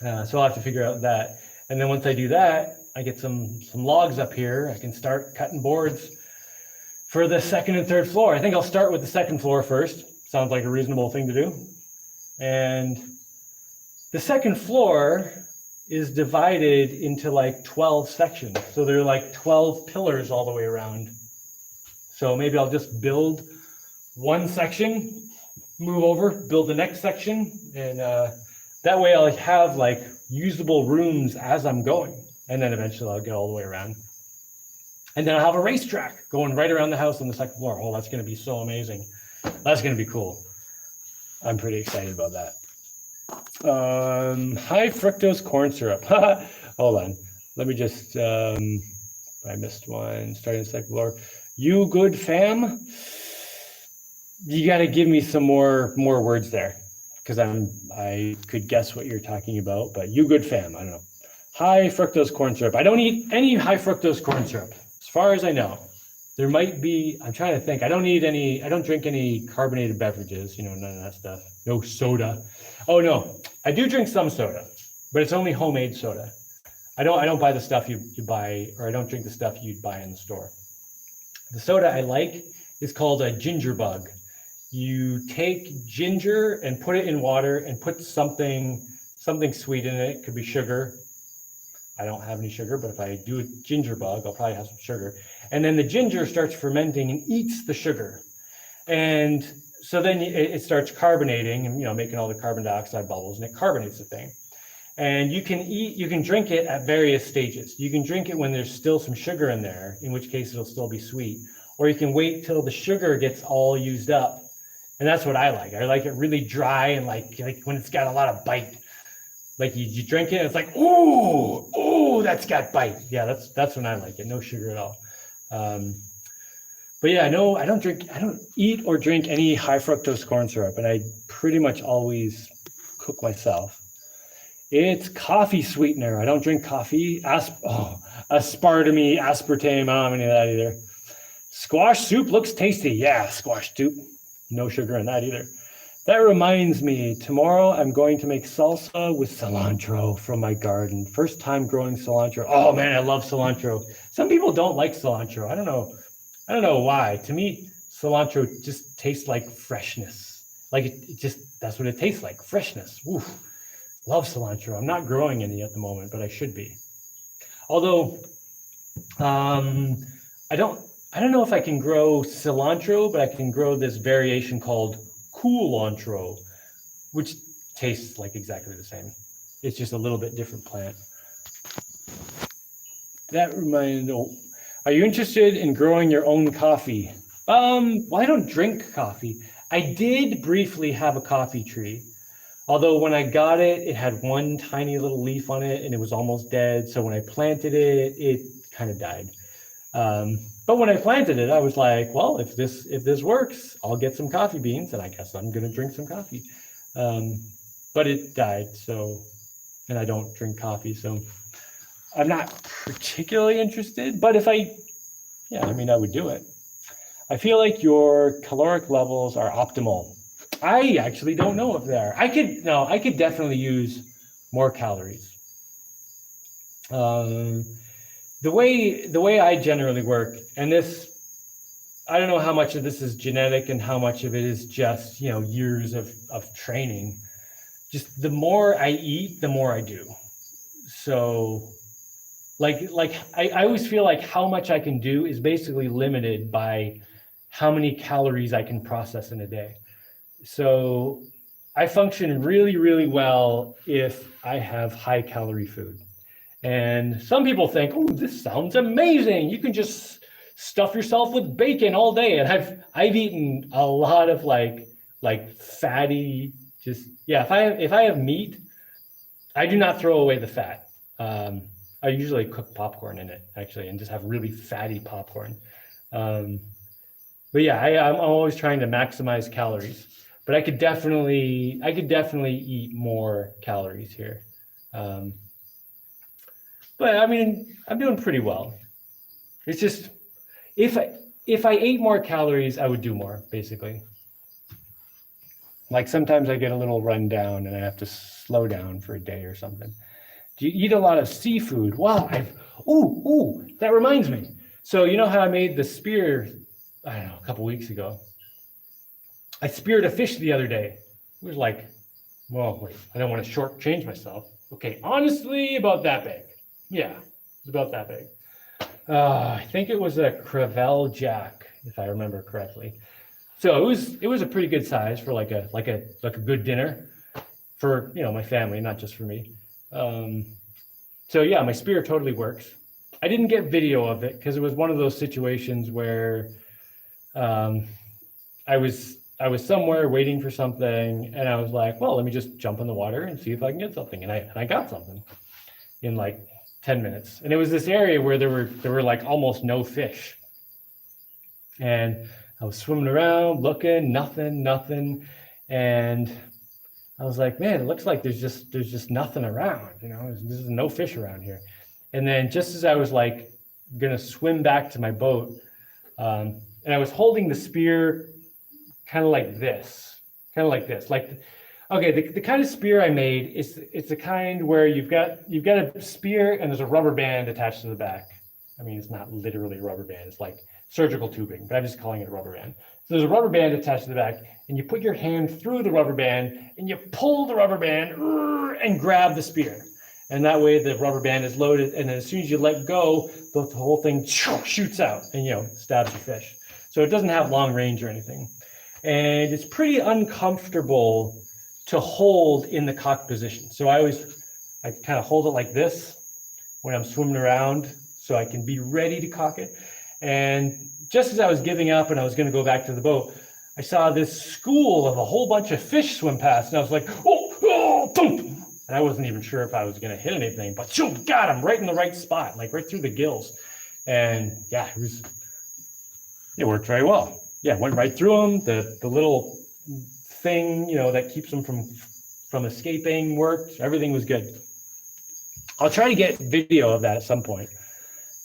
Speaker 1: So I'll have to figure out that. And then once I do that, I get some logs up here. I can start cutting boards for the second and third floor. I think I'll start with the second floor first. Sounds like a reasonable thing to do. And the second floor is divided into like 12 sections. So there are like 12 pillars all the way around. So maybe I'll just build one section, move over, build the next section, and that way I'll have like usable rooms as I'm going. And then eventually I'll get all the way around. And then I'll have a racetrack going right around the house on the second floor. Oh, that's going to be so amazing. That's going to be cool. I'm pretty excited about that. High fructose corn syrup. Hold on. Let me just, I missed one. Starting the second floor. You good fam? You got to give me some more words there, because I could guess what you're talking about, but you good fam, I don't know. High fructose corn syrup. I don't eat any high fructose corn syrup, as far as I know. There might be, I'm trying to think. I don't drink any carbonated beverages, none of that stuff. No soda. Oh no, I do drink some soda, but it's only homemade soda. I don't buy the stuff you buy, or I don't drink the stuff you'd buy in the store. The soda I like is called a ginger bug. You take ginger and put it in water and put something sweet in it. It could be sugar. I don't have any sugar, but if I do a ginger bug, I'll probably have some sugar. And then the ginger starts fermenting and eats the sugar. And so then it starts carbonating and, making all the carbon dioxide bubbles, and it carbonates the thing. And you can drink it at various stages. You can drink it when there's still some sugar in there, in which case it'll still be sweet. Or you can wait till the sugar gets all used up. And that's what I like. I like it really dry and like when it's got a lot of bite. Like you drink it and it's like, ooh, that's got bite. Yeah, that's when I like it. No sugar at all. But yeah, no, I don't eat or drink any high fructose corn syrup, and I pretty much always cook myself. It's coffee sweetener. I don't drink coffee. Aspartame, aspartame, I don't have any of that either. Squash soup looks tasty. Yeah, squash soup. No sugar in that either. That reminds me, tomorrow I'm going to make salsa with cilantro from my garden. First time growing cilantro. Oh man, I love cilantro. Some people don't like cilantro. I don't know. I don't know why. To me, cilantro just tastes like freshness. Like it just, that's what it tastes like, freshness. Oof. Love cilantro. I'm not growing any at the moment, but I should be. Although, I don't know if I can grow cilantro, but I can grow this variation called culantro, which tastes like exactly the same. It's just a little bit different plant. That reminds me, are you interested in growing your own coffee? Well, I don't drink coffee. I did briefly have a coffee tree, although when I got it, it had one tiny little leaf on it and it was almost dead. So when I planted it, it kind of died. But when I planted it, I was like, well, if this works, I'll get some coffee beans and I guess I'm going to drink some coffee. But it died. So, and I don't drink coffee. So I'm not particularly interested, but if I would do it. I feel like your caloric levels are optimal. I actually don't know if they are. I could definitely use more calories. The way I generally work, and this, I don't know how much of this is genetic and how much of it is just, years of training. Just the more I eat, the more I do. So like I always feel like how much I can do is basically limited by how many calories I can process in a day. So I function really, really well if I have high calorie food. And some people think, oh, this sounds amazing. You can just stuff yourself with bacon all day. And I've eaten a lot of like fatty, if I have meat, I do not throw away the fat. I usually cook popcorn in it actually, and just have really fatty popcorn. But yeah, I'm always trying to maximize calories. But I could definitely eat more calories here. But I mean, I'm doing pretty well. It's just, if I ate more calories, I would do more, basically. Like sometimes I get a little run down and I have to slow down for a day or something. Do you eat a lot of seafood? Wow, that reminds me. So you know how I made the spear, I don't know, a couple weeks ago? I speared a fish the other day. It was like, well, wait, I don't want to shortchange myself. Okay, honestly, about that big. Yeah, it's about that big. I think it was a Crevel Jack, if I remember correctly. So it was a pretty good size for like a good dinner for my family, not just for me. So yeah, my spear totally works. I didn't get video of it because it was one of those situations where I was somewhere waiting for something, and I was like, well, let me just jump in the water and see if I can get something, and I got something in like 10 minutes. And it was this area where there were like almost no fish. And I was swimming around looking, nothing. And I was like, man, it looks like there's just nothing around, there's no fish around here. And then just as I was like gonna swim back to my boat, and I was holding the spear kind of like this. Okay, the kind of spear I made it's the kind where you've got a spear and there's a rubber band attached to the back. I mean, it's not literally a rubber band, it's like surgical tubing, but I'm just calling it a rubber band. So there's a rubber band attached to the back, and you put your hand through the rubber band and you pull the rubber band and grab the spear. And that way the rubber band is loaded, and then as soon as you let go, the whole thing shoots out and stabs your fish. So it doesn't have long range or anything. And it's pretty uncomfortable to hold in the cocked position. So I kind of hold it like this when I'm swimming around so I can be ready to cock it. And just as I was giving up and I was going to go back to the boat, I saw this school of a whole bunch of fish swim past, and I was like, oh, boom. And I wasn't even sure if I was going to hit anything, but got him right in the right spot, like right through the gills. And yeah, it worked very well. Yeah, went right through them. The little thing, that keeps them from escaping worked. Everything was good. I'll try to get video of that at some point.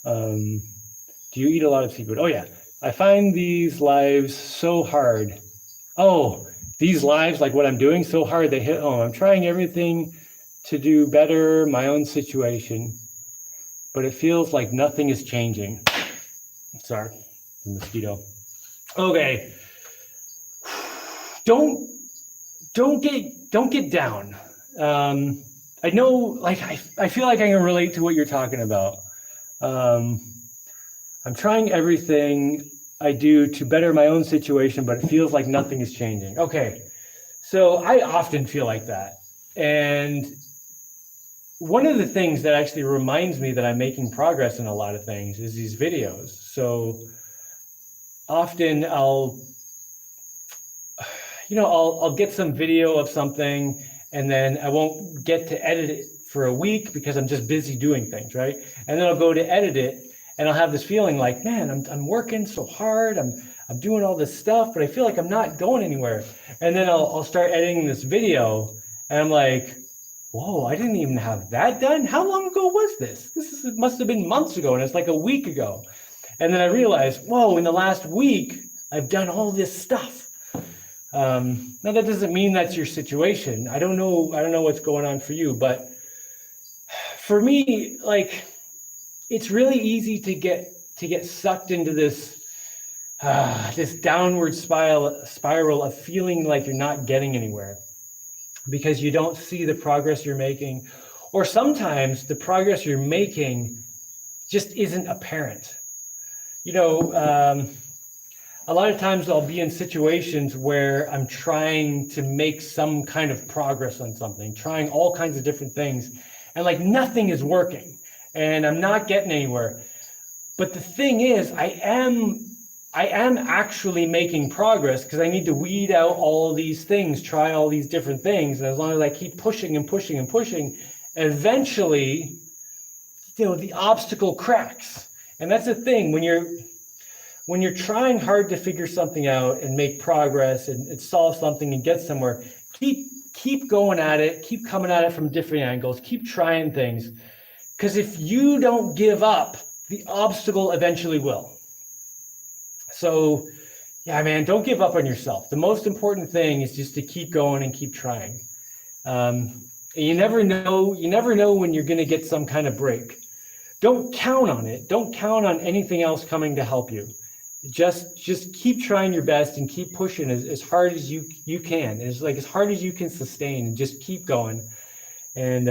Speaker 1: Do you eat a lot of seafood? Oh yeah. I find these lives so hard. Oh, these lives, like what I'm doing, so hard they hit home. I'm trying everything to do better my own situation, but it feels like nothing is changing. Sorry, the mosquito. Okay. Don't get down. I know, like, I feel like I can relate to what you're talking about. I'm trying everything I do to better my own situation, but it feels like nothing is changing. Okay, so I often feel like that. And one of the things that actually reminds me that I'm making progress in a lot of things is these videos. So often I'll get some video of something and then I won't get to edit it for a week because I'm just busy doing things, right? And then I'll go to edit it and I'll have this feeling like, man, I'm working so hard, I'm doing all this stuff, but I feel like I'm not going anywhere. And then I'll start editing this video and I'm like, whoa, I didn't even have that done. How long ago was this? Must have been months ago, and it's like a week ago. And then I realized, whoa, in the last week, I've done all this stuff. Now that doesn't mean that's your situation. I don't know what's going on for you, but for me, like, it's really easy to get sucked into this downward spiral of feeling like you're not getting anywhere because you don't see the progress you're making, or sometimes the progress you're making just isn't apparent. A lot of times I'll be in situations where I'm trying to make some kind of progress on something, trying all kinds of different things, and like nothing is working and I'm not getting anywhere. But the thing is, I am actually making progress because I need to weed out all these things, try all these different things. And as long as I keep pushing and pushing and pushing, eventually, the obstacle cracks. And that's the thing, when you're trying hard to figure something out and make progress and solve something and get somewhere, keep going at it, keep coming at it from different angles, keep trying things. Because if you don't give up, the obstacle eventually will. So, yeah, man, don't give up on yourself. The most important thing is just to keep going and keep trying. You never know when you're going to get some kind of break. Don't count on it. Don't count on anything else coming to help you. Just keep trying your best and keep pushing as hard as you can. It's like as hard as you can sustain, and just keep going. And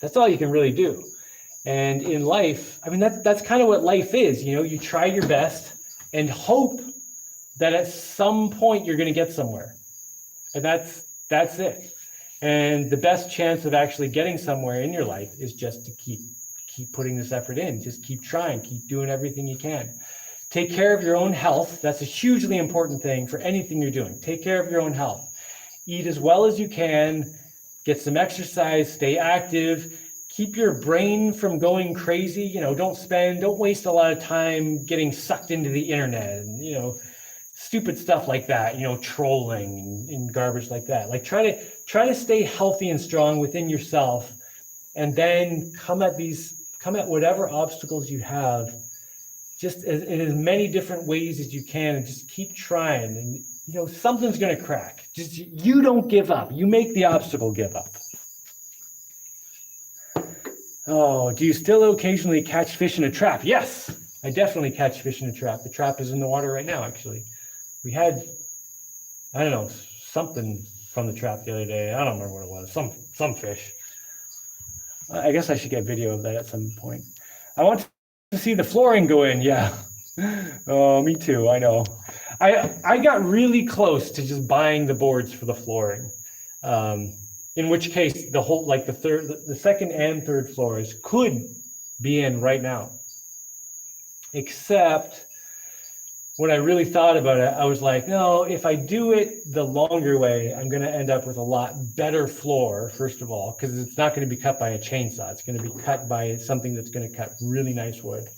Speaker 1: that's all you can really do. And in life, that's kind of what life is. You try your best and hope that at some point you're going to get somewhere. And that's it. And the best chance of actually getting somewhere in your life is just to keep putting this effort in. Just keep trying, keep doing everything you can. Take care of your own health. That's a hugely important thing for anything you're doing. Take care of your own health. Eat as well as you can, get some exercise, stay active, keep your brain from going crazy. Don't waste a lot of time getting sucked into the internet and, stupid stuff like that, trolling and garbage like that. Like try to stay healthy and strong within yourself, and then come at whatever obstacles you have, just in as many different ways as you can, and just keep trying. And something's going to crack. Just you don't give up. You make the obstacle give up. Oh, do you still occasionally catch fish in a trap? Yes, I definitely catch fish in a trap. The trap is in the water right now, actually. We had, I don't know, something from the trap the other day. I don't remember what it was. Some fish. I guess I should get video of that at some point. I want to see the flooring go in. Yeah. Oh, me too. I know. I got really close to just buying the boards for the flooring. In which case the whole, like the second and third floors could be in right now. Except when I really thought about it, I was like, no, if I do it the longer way, I'm going to end up with a lot better floor, first of all, because it's not going to be cut by a chainsaw. It's going to be cut by something that's going to cut really nice wood.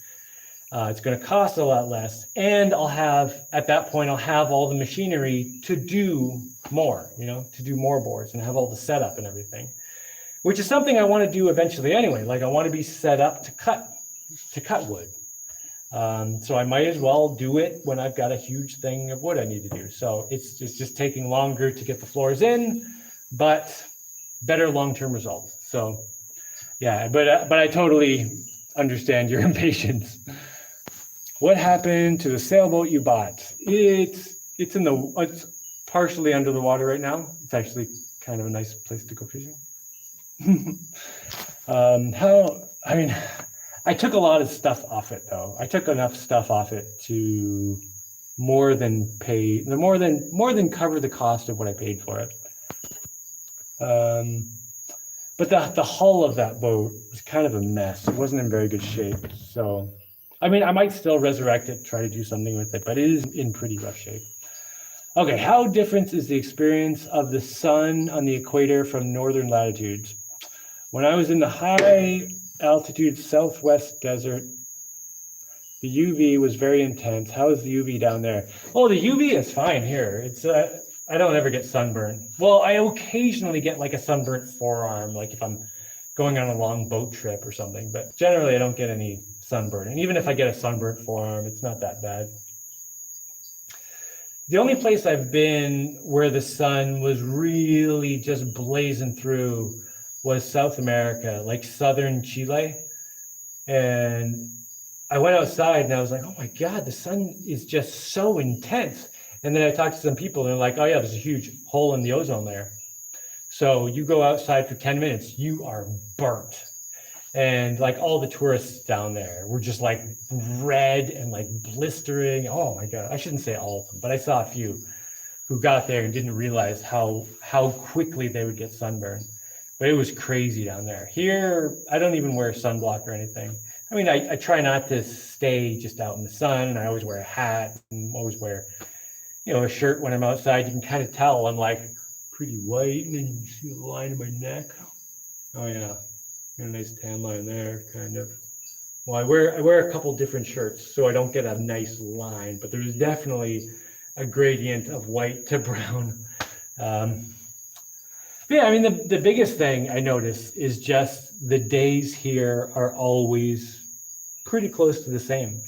Speaker 1: It's going to cost a lot less. And at that point, I'll have all the machinery to do more, to do more boards and have all the setup and everything, which is something I want to do eventually anyway. Like I want to be set up to cut wood. So I might as well do it when I've got a huge thing of wood I need to do. So it's just taking longer to get the floors in, but better long-term results. So yeah, but I totally understand your impatience. What happened to the sailboat you bought? It's partially under the water right now. It's actually kind of a nice place to go fishing. I took a lot of stuff off it though. I took enough stuff off it to more than cover the cost of what I paid for it. But the hull of that boat was kind of a mess. It wasn't in very good shape. So, I might still resurrect it, try to do something with it, but it is in pretty rough shape. Okay, how different is the experience of the sun on the equator from northern latitudes? When I was in the high altitude southwest desert, the UV was very intense. How is the UV down there? Oh, the UV is fine here. It's I don't ever get sunburn. Well, I occasionally get like a sunburnt forearm, like if I'm going on a long boat trip or something, but generally I don't get any sunburn. And even if I get a sunburnt forearm, it's not that bad. The only place I've been where the sun was really just blazing through was South America, like southern Chile. And I went outside and I was like, oh my God, the sun is just so intense. And then I talked to some people and they're like, oh yeah, there's a huge hole in the ozone layer. So you go outside for 10 minutes, you are burnt. And like all the tourists down there were just like red and like blistering. Oh my God, I shouldn't say all of them, but I saw a few who got there and didn't realize how quickly they would get sunburned. But it was crazy down there. Here, I don't even wear sunblock or anything. I try not to stay just out in the sun, and I always wear a hat and always wear, a shirt when I'm outside. You can kind of tell I'm like pretty white, and then you can see the line of my neck. Oh yeah, got a nice tan line there, kind of. Well, I wear a couple different shirts, so I don't get a nice line, but there's definitely a gradient of white to brown. The biggest thing I notice is just the days here are always pretty close to the same.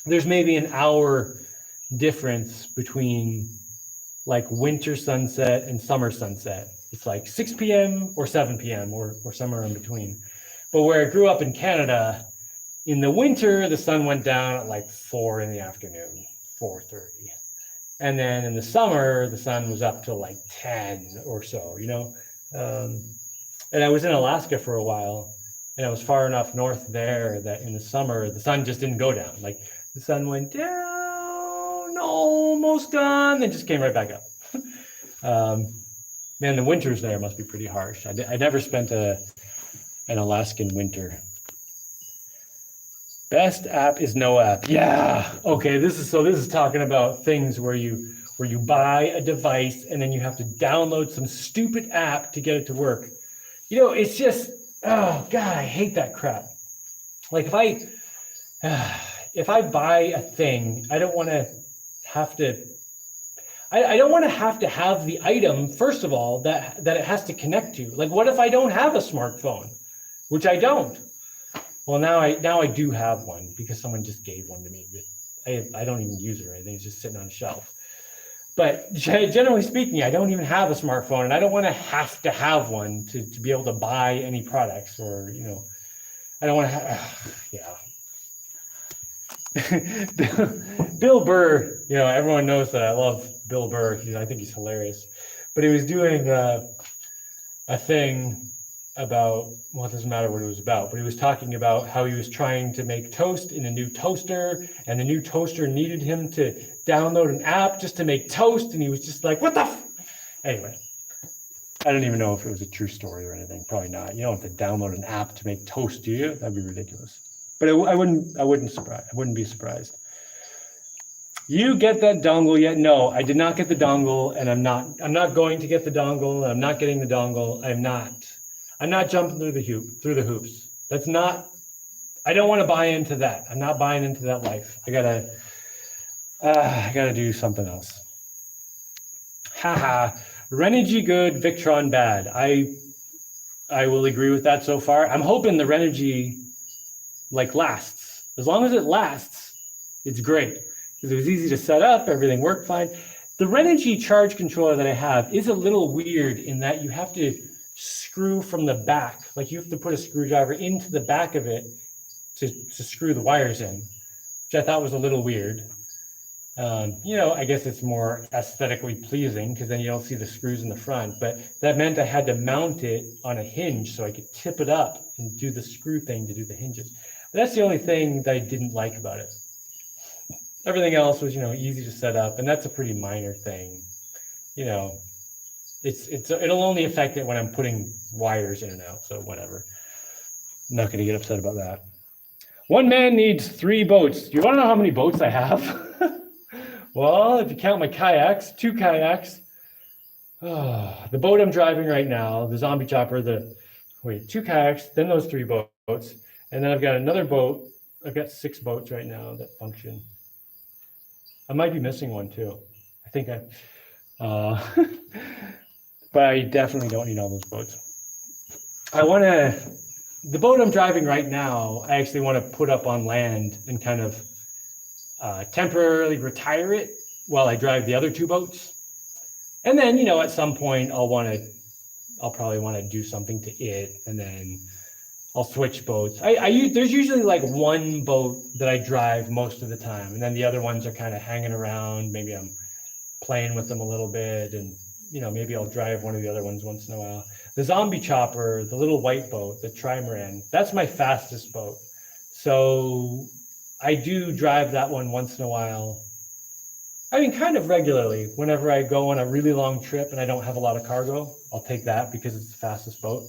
Speaker 1: There's maybe an hour difference between like winter sunset and summer sunset. It's like 6 p.m. or 7 p.m. or somewhere in between. But where I grew up in Canada, in the winter, the sun went down at like 4 in the afternoon, 4:30. And then in the summer, the sun was up to like 10 or so, And I was in Alaska for a while, and I was far enough north there that in the summer, the sun just didn't go down. Like the sun went down, almost gone, then just came right back up. Man, the winters there must be pretty harsh. I never spent an Alaskan winter. Best app is no app. Yeah. Okay. This is talking about things where you buy a device and then you have to download some stupid app to get it to work. It's just, oh God, I hate that crap. Like if I buy a thing, I don't want to have to. I don't want to have the item, first of all, that it has to connect to. Like, what if I don't have a smartphone, which I don't? Well, now I do have one because someone just gave one to me. I don't even use it or anything. It's just sitting on a shelf. But generally speaking, I don't even have a smartphone, and I don't want to have one to be able to buy any products or, I don't want to have, yeah. Bill Burr, everyone knows that I love Bill Burr. I think he's hilarious. But he was doing a thing about, well, it doesn't matter what it was about, but he was talking about how he was trying to make toast in a new toaster, and the new toaster needed him to download an app just to make toast, and he was just like, what the Anyway, I don't even know if it was a true story or anything. Probably not. You don't have to download an app to make toast, do you? That'd be ridiculous. But I wouldn't be surprised. You get that dongle yet? No, I did not get the dongle, and I'm not going to get the dongle, and I'm not getting the dongle. I'm not jumping through the hoops. That's not, I don't want to buy into that. I'm not buying into that life. I gotta do something else. Haha. Renogy good, Victron bad. I will agree with that so far. I'm hoping the Renogy lasts As long as it lasts, it's great. Because it was easy to set up, everything worked fine. The Renogy charge controller that I have is a little weird in that you have to screw from the back. Like you have to put a screwdriver into the back of it to screw the wires in, which I thought was a little weird. I guess it's more aesthetically pleasing because then you don't see the screws in the front, but that meant I had to mount it on a hinge so I could tip it up and do the screw thing to do the hinges. But that's the only thing that I didn't like about it. Everything else was, easy to set up, and that's a pretty minor thing. It'll only affect it when I'm putting wires in and out, so whatever. I'm not going to get upset about that. One man needs 3 boats. Do you want to know how many boats I have? Well, if you count my kayaks, 2 kayaks. The boat I'm driving right now, the zombie chopper, 2 kayaks, then those 3 boats, and then I've got another boat. I've got 6 boats right now that function. I might be missing one too. I think but I definitely don't need all those boats. The boat I'm driving right now, I actually want to put up on land and kind of temporarily retire it while I drive the other 2 boats. And then, at some point I'll probably want to do something to it, and then I'll switch boats. There's usually like 1 boat that I drive most of the time, and then the other ones are kind of hanging around. Maybe I'm playing with them a little bit, and maybe I'll drive one of the other ones once in a while. The zombie chopper, the little white boat, the trimaran, that's my fastest boat. So I do drive that one once in a while. I mean, kind of regularly. Whenever I go on a really long trip and I don't have a lot of cargo, I'll take that because it's the fastest boat.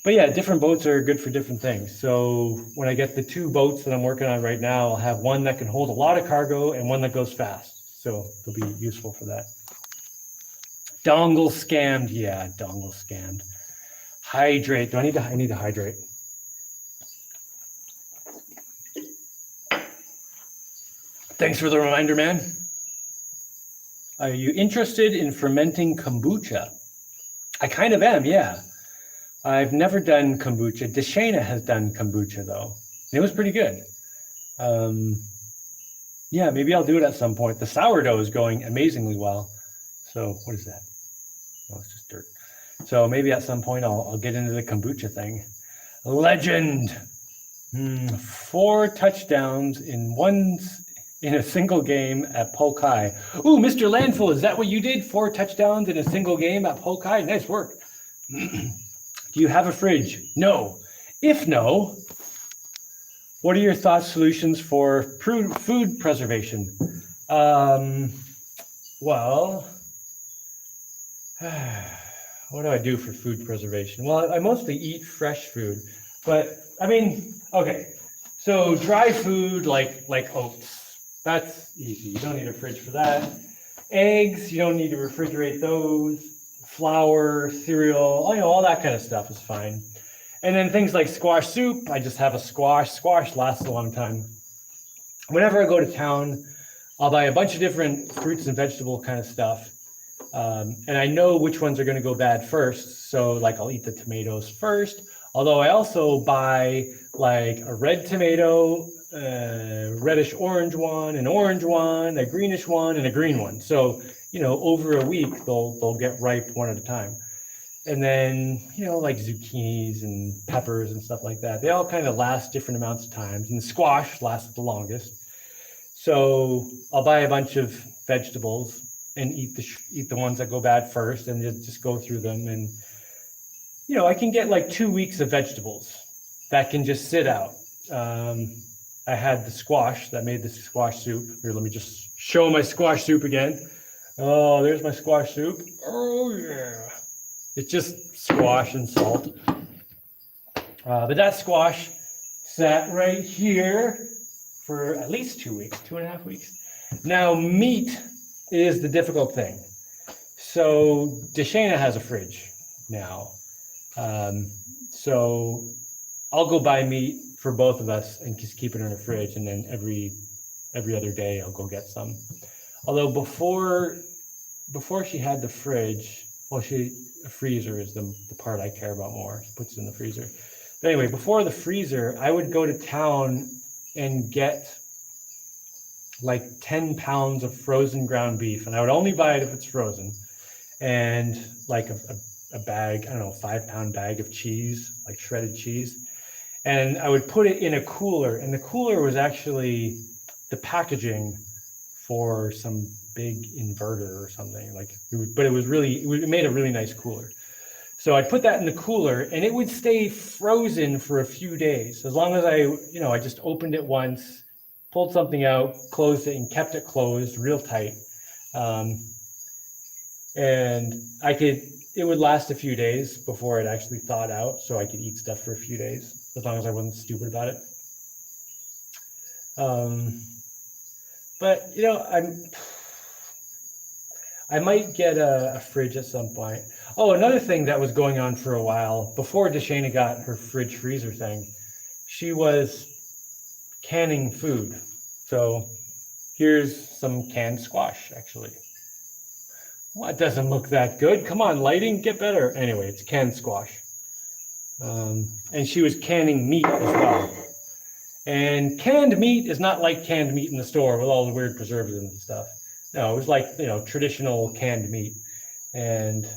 Speaker 1: But yeah, different boats are good for different things. So when I get the 2 boats that I'm working on right now, I'll have one that can hold a lot of cargo and one that goes fast. So they'll be useful for that. Dongle scammed. Yeah, dongle scammed. Hydrate. I need to hydrate. Thanks for the reminder, man. Are you interested in fermenting kombucha? I kind of am, yeah. I've never done kombucha. Jaimie has done kombucha though. It was pretty good. Yeah, maybe I'll do it at some point. The sourdough is going amazingly well. So what is that? Oh, it's just dirt. So maybe at some point I'll get into the kombucha thing. Legend. 4 touchdowns in a single game at Polk High. Ooh, Mr. Landfill, is that what you did? 4 touchdowns in a single game at Polk High? Nice work. Do you have a fridge? No. If no, what are your thoughts, solutions for food preservation? Well, what do I do for food preservation? Well, I mostly eat fresh food, but I mean, okay. So dry food like oats, that's easy. You don't need a fridge for that. Eggs, you don't need to refrigerate those. Flour, cereal, all that kind of stuff is fine. And then things like squash soup, I just have a squash. Squash lasts a long time. Whenever I go to town, I'll buy a bunch of different fruits and vegetable kind of stuff. And I know which ones are going to go bad first. So like I'll eat the tomatoes first. Although I also buy like a red tomato, a reddish orange one, an orange one, a greenish one, and a green one. So, over a week, they'll get ripe one at a time. And then, like zucchinis and peppers and stuff like that, they all kind of last different amounts of times. And the squash lasts the longest. So I'll buy a bunch of vegetables and eat the ones that go bad first, and just go through them. And, I can get like 2 weeks of vegetables that can just sit out. I had the squash that made the squash soup. Here, let me just show my squash soup again. Oh, there's my squash soup. Oh, yeah. It's just squash and salt. But that squash sat right here for at least 2 weeks, 2.5 weeks. Now, meat is the difficult thing. So Jaimie has a fridge now. So I'll go buy meat for both of us and just keep it in the fridge. And then every other day I'll go get some. Although before she had the fridge, a freezer is the part I care about more. She puts it in the freezer. But anyway, before the freezer, I would go to town and get like 10 pounds of frozen ground beef, and I would only buy it if it's frozen, and like a bag, I don't know, 5-pound bag of cheese, like shredded cheese. And I would put it in a cooler, and the cooler was actually the packaging for some big inverter or something, like, but it was really, it made a really nice cooler. So I'd put that in the cooler, and it would stay frozen for a few days, as long as I just opened it once, pulled something out, closed it, and kept it closed real tight. And it would last a few days before it actually thawed out, so I could eat stuff for a few days, as long as I wasn't stupid about it. But, I might get a fridge at some point. Oh, another thing that was going on for a while, before Jaimie got her fridge freezer thing, she was canning food. So here's some canned squash, actually. Well, it doesn't look that good. Come on, lighting, get better. Anyway, it's canned squash. And she was canning meat as well. And canned meat is not like canned meat in the store with all the weird preservatives and stuff. No, it was like, traditional canned meat. And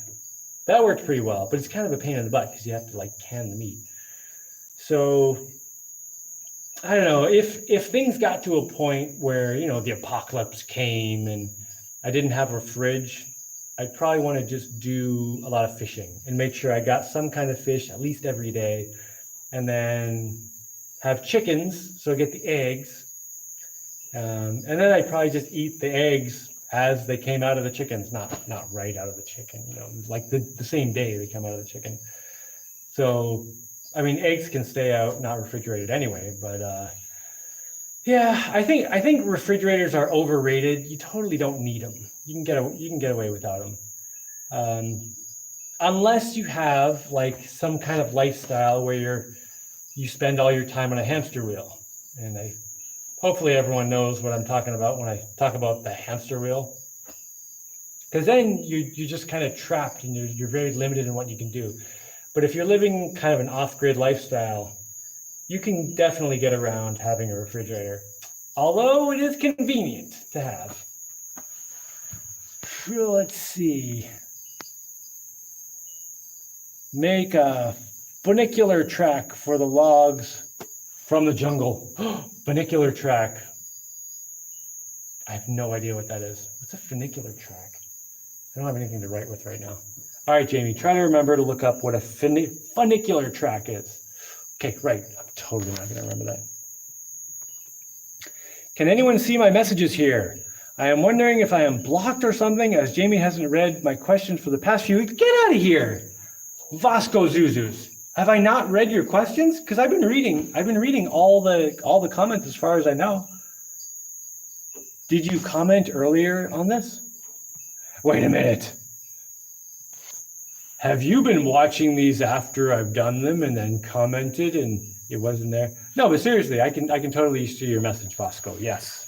Speaker 1: that worked pretty well, but it's kind of a pain in the butt because you have to like can the meat. So I don't know, if things got to a point where, the apocalypse came and I didn't have a fridge, I'd probably want to just do a lot of fishing and make sure I got some kind of fish at least every day, and then have chickens, so get the eggs. And then I'd probably just eat the eggs as they came out of the chickens, not right out of the chicken, like the same day they come out of the chicken. So, I mean, eggs can stay out, not refrigerated anyway, but yeah, I think refrigerators are overrated. You totally don't need them. You can get away without them. Unless you have like some kind of lifestyle where you spend all your time on a hamster wheel. And hopefully everyone knows what I'm talking about when I talk about the hamster wheel. Because then you're just kind of trapped and you're very limited in what you can do. But if you're living kind of an off-grid lifestyle, you can definitely get around having a refrigerator. Although it is convenient to have. Let's see. Make a funicular track for the logs from the jungle. Funicular track. I have no idea what that is. What's a funicular track? I don't have anything to write with right now. All right, Jaimie, try to remember to look up what a funicular track is. Okay, right. I'm totally not going to remember that. Can anyone see my messages here? I am wondering if I am blocked or something, as Jaimie hasn't read my questions for the past few weeks. Get out of here, Vasco Zuzus. Have I not read your questions? Because I've been reading all the comments as far as I know. Did you comment earlier on this? Wait a minute. Have you been watching these after I've done them and then commented and it wasn't there? No, but seriously, I can totally see your message, Vasco. Yes.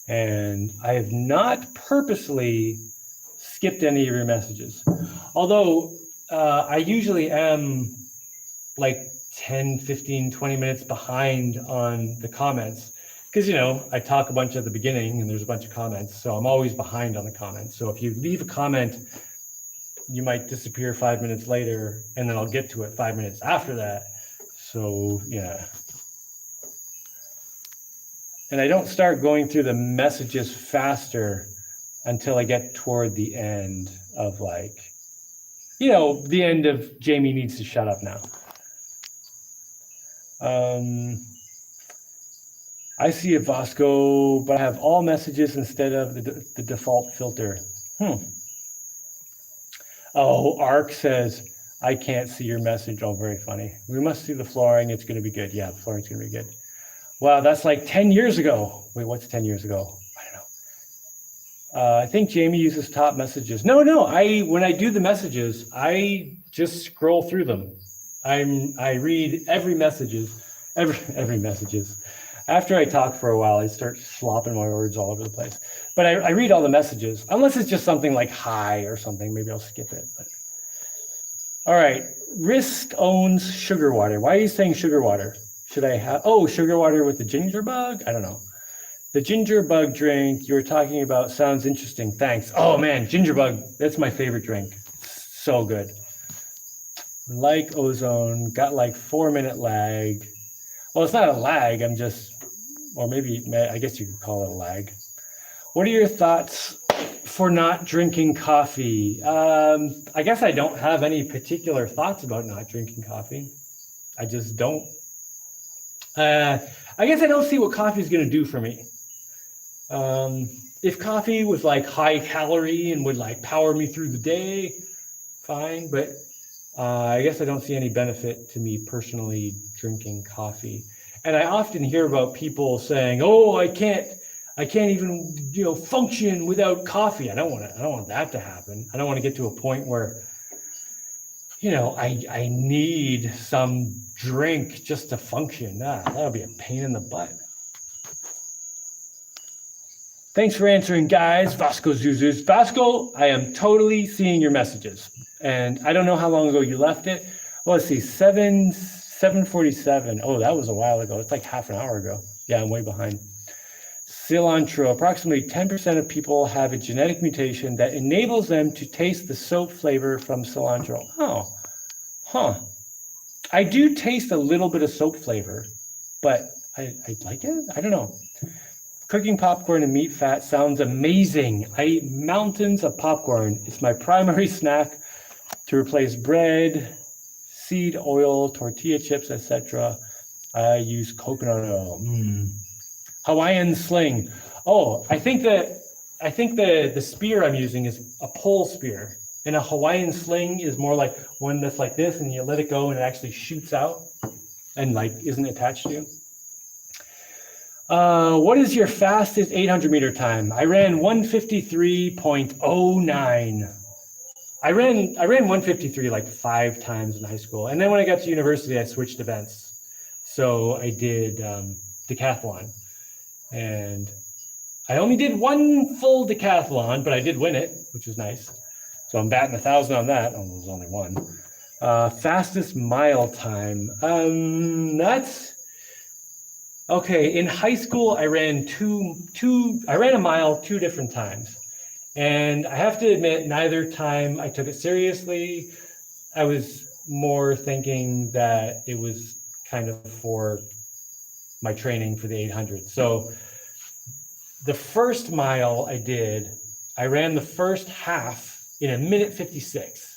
Speaker 1: And I have not purposely skipped any of your messages. Although I usually am like 10, 15, 20 minutes behind on the comments. Because, I talk a bunch at the beginning and there's a bunch of comments. So I'm always behind on the comments. So if you leave a comment, you might disappear 5 minutes later, and then I'll get to it 5 minutes after that. So, yeah. And I don't start going through the messages faster until I get toward the end of the end of Jaimie needs to shut up now. I see a Vasco, but I have all messages instead of the default filter. Oh, Ark says, I can't see your message. Oh, very funny. We must see the flooring. It's going to be good. Yeah, the flooring's going to be good. Wow, that's like 10 years ago. Wait, what's 10 years ago? I don't know. I think Jaimie uses top messages. No, when I do the messages, I just scroll through them. I read every messages. After I talk for a while, I start slopping my words all over the place. But I read all the messages, unless it's just something like hi or something. Maybe I'll skip it. But All right. Risk owns sugar water. Why are you saying sugar water? Should I have, oh, sugar water with the ginger bug? I don't know. The ginger bug drink you were talking about sounds interesting. Thanks. Oh man, ginger bug, that's my favorite drink. It's so good. Like ozone, got like 4-minute lag. Well, it's not a lag. I'm just, or maybe, I guess you could call it a lag. What are your thoughts for not drinking coffee? I guess I don't have any particular thoughts about not drinking coffee. I just don't. I guess I don't see what coffee is going to do for me. If coffee was like high calorie and would like power me through the day, fine. But I guess I don't see any benefit to me personally drinking coffee. And I often hear about people saying, "Oh, I can't even, function without coffee." I don't want that to happen. I don't want to get to a point where, I need some drink just to function. That'll be a pain in the butt. Thanks for answering, guys. Vasco Zuzuz. Vasco, I am totally seeing your messages. And I don't know how long ago you left it. Well, let's see, 7:47. Oh, that was a while ago. It's like half an hour ago. Yeah, I'm way behind. Cilantro. Approximately 10% of people have a genetic mutation that enables them to taste the soap flavor from cilantro. Oh, huh. I do taste a little bit of soap flavor, but I like it. I don't know. Cooking popcorn and meat fat sounds amazing. I eat mountains of popcorn. It's my primary snack to replace bread, seed oil, tortilla chips, etc. I use coconut oil. Hawaiian sling. Oh, I think the spear I'm using is a pole spear, and a Hawaiian sling is more like one that's like this, and you let it go, and it actually shoots out, and like isn't attached to you. What is your fastest 800-meter time? I ran 1:53.09. I ran 1:53 like 5 times in high school, and then when I got to university, I switched events. So I did decathlon, and I only did 1 full decathlon, but I did win it, which was nice. So I'm batting 1,000 on that. Oh, it was only 1. Fastest mile time. That's okay. In high school, I ran I ran a mile 2 different times. And I have to admit, neither time I took it seriously. I was more thinking that it was kind of for my training for the 800. So the first mile I ran the first half in 1:56.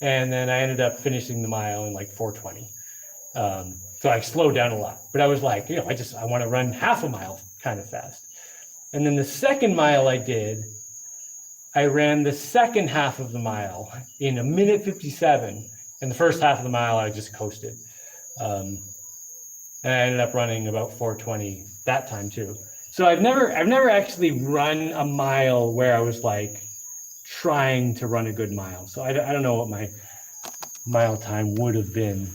Speaker 1: And then I ended up finishing the mile in like 4:20. So I slowed down a lot, but I was like, I want to run half a mile kind of fast. And then the second mile I ran the second half of the mile in 1:57. And the first half of the mile, I just coasted. And I ended up running about 4:20 that time too. So I've never actually run a mile where I was like trying to run a good mile. So I don't know what my mile time would have been.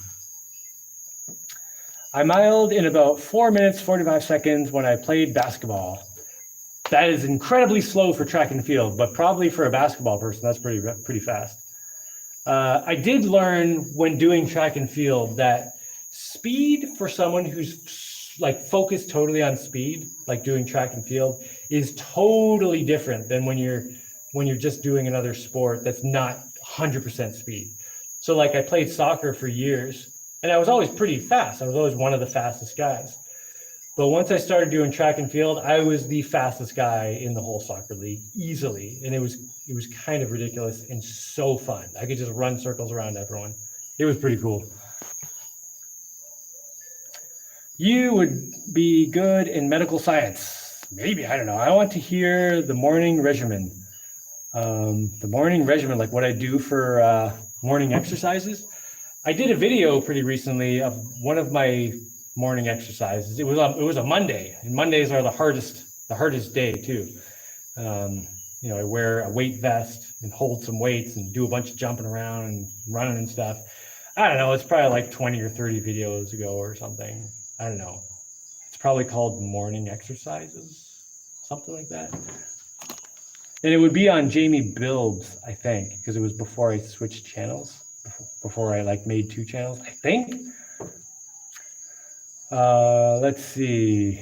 Speaker 1: I miled in about 4 minutes, 45 seconds when I played basketball. That is incredibly slow for track and field, but probably for a basketball person, that's pretty fast. I did learn when doing track and field that speed for someone who's like focused totally on speed, like doing track and field, is totally different than when you're just doing another sport that's not 100% speed. So like I played soccer for years, and I was always pretty fast. I was always one of the fastest guys. But once I started doing track and field, I was the fastest guy in the whole soccer league easily. And it was kind of ridiculous and so fun. I could just run circles around everyone. It was pretty cool. You would be good in medical science. Maybe, I don't know. I want to hear the morning regimen. The morning regimen, like what I do for morning exercises. I did a video pretty recently of one of my morning exercises. It was a Monday, and Mondays are the hardest day too. I wear a weight vest and hold some weights and do a bunch of jumping around and running and stuff. I don't know. It's probably like 20 or 30 videos ago or something. I don't know. It's probably called morning exercises, something like that. And it would be on Jaimie Builds, I think, because it was before I switched channels. before I like made 2 channels, I think. Let's see.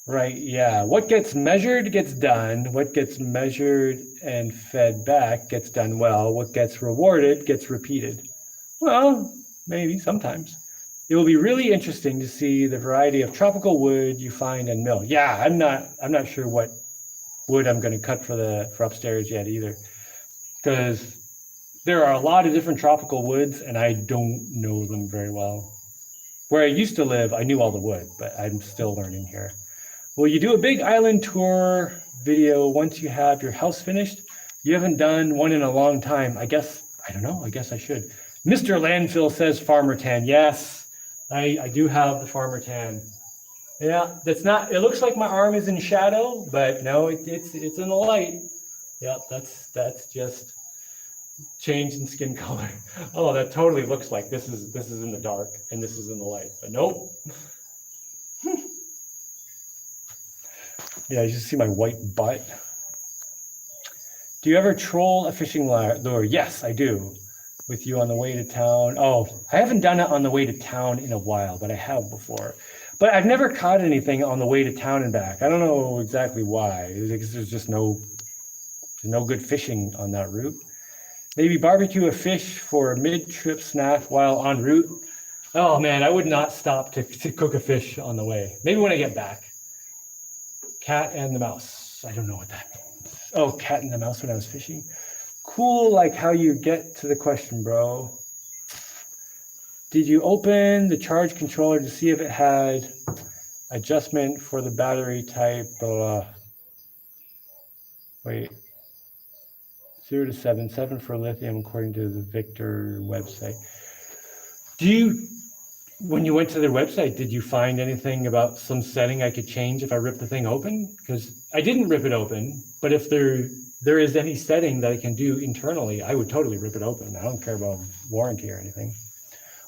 Speaker 1: Right, yeah. What gets measured gets done. What gets measured and fed back gets done well. What gets rewarded gets repeated. Well, maybe sometimes. It will be really interesting to see the variety of tropical wood you find and mill. Yeah, I'm not sure what wood I'm going to cut for upstairs yet either, because there are a lot of different tropical woods and I don't know them very well. Where I used to live, I knew all the wood, but I'm still learning here. Will you do a big island tour video once you have your house finished? You haven't done one in a long time. I don't know, I guess I should. Mr. Landfill says farmer tan. Yes, I do have the farmer tan. Yeah, that's not, it looks like my arm is in shadow, but no, it's in the light. Yep, that's just change in skin color. Oh, that totally looks like this is in the dark and this is in the light, but nope. Yeah, you just see my white butt. Do you ever troll a fishing lure? Yes, I do. With you on the way to town. Oh, I haven't done it on the way to town in a while, but I have before. But I've never caught anything on the way to town and back. I don't know exactly why. Because there's just no good fishing on that route. Maybe barbecue a fish for a mid-trip snack while en route. Oh man, I would not stop to cook a fish on the way. Maybe when I get back. Cat and the mouse. I don't know what that means. Oh, cat and the mouse when I was fishing. Cool, like how you get to the question, bro. Did you open the charge controller to see if it had adjustment for the battery type? Wait. 0 to 7, 7 for lithium according to the Victor website. When you went to their website, did you find anything about some setting I could change if I ripped the thing open? Because I didn't rip it open, but if there is any setting that I can do internally, I would totally rip it open. I don't care about warranty or anything.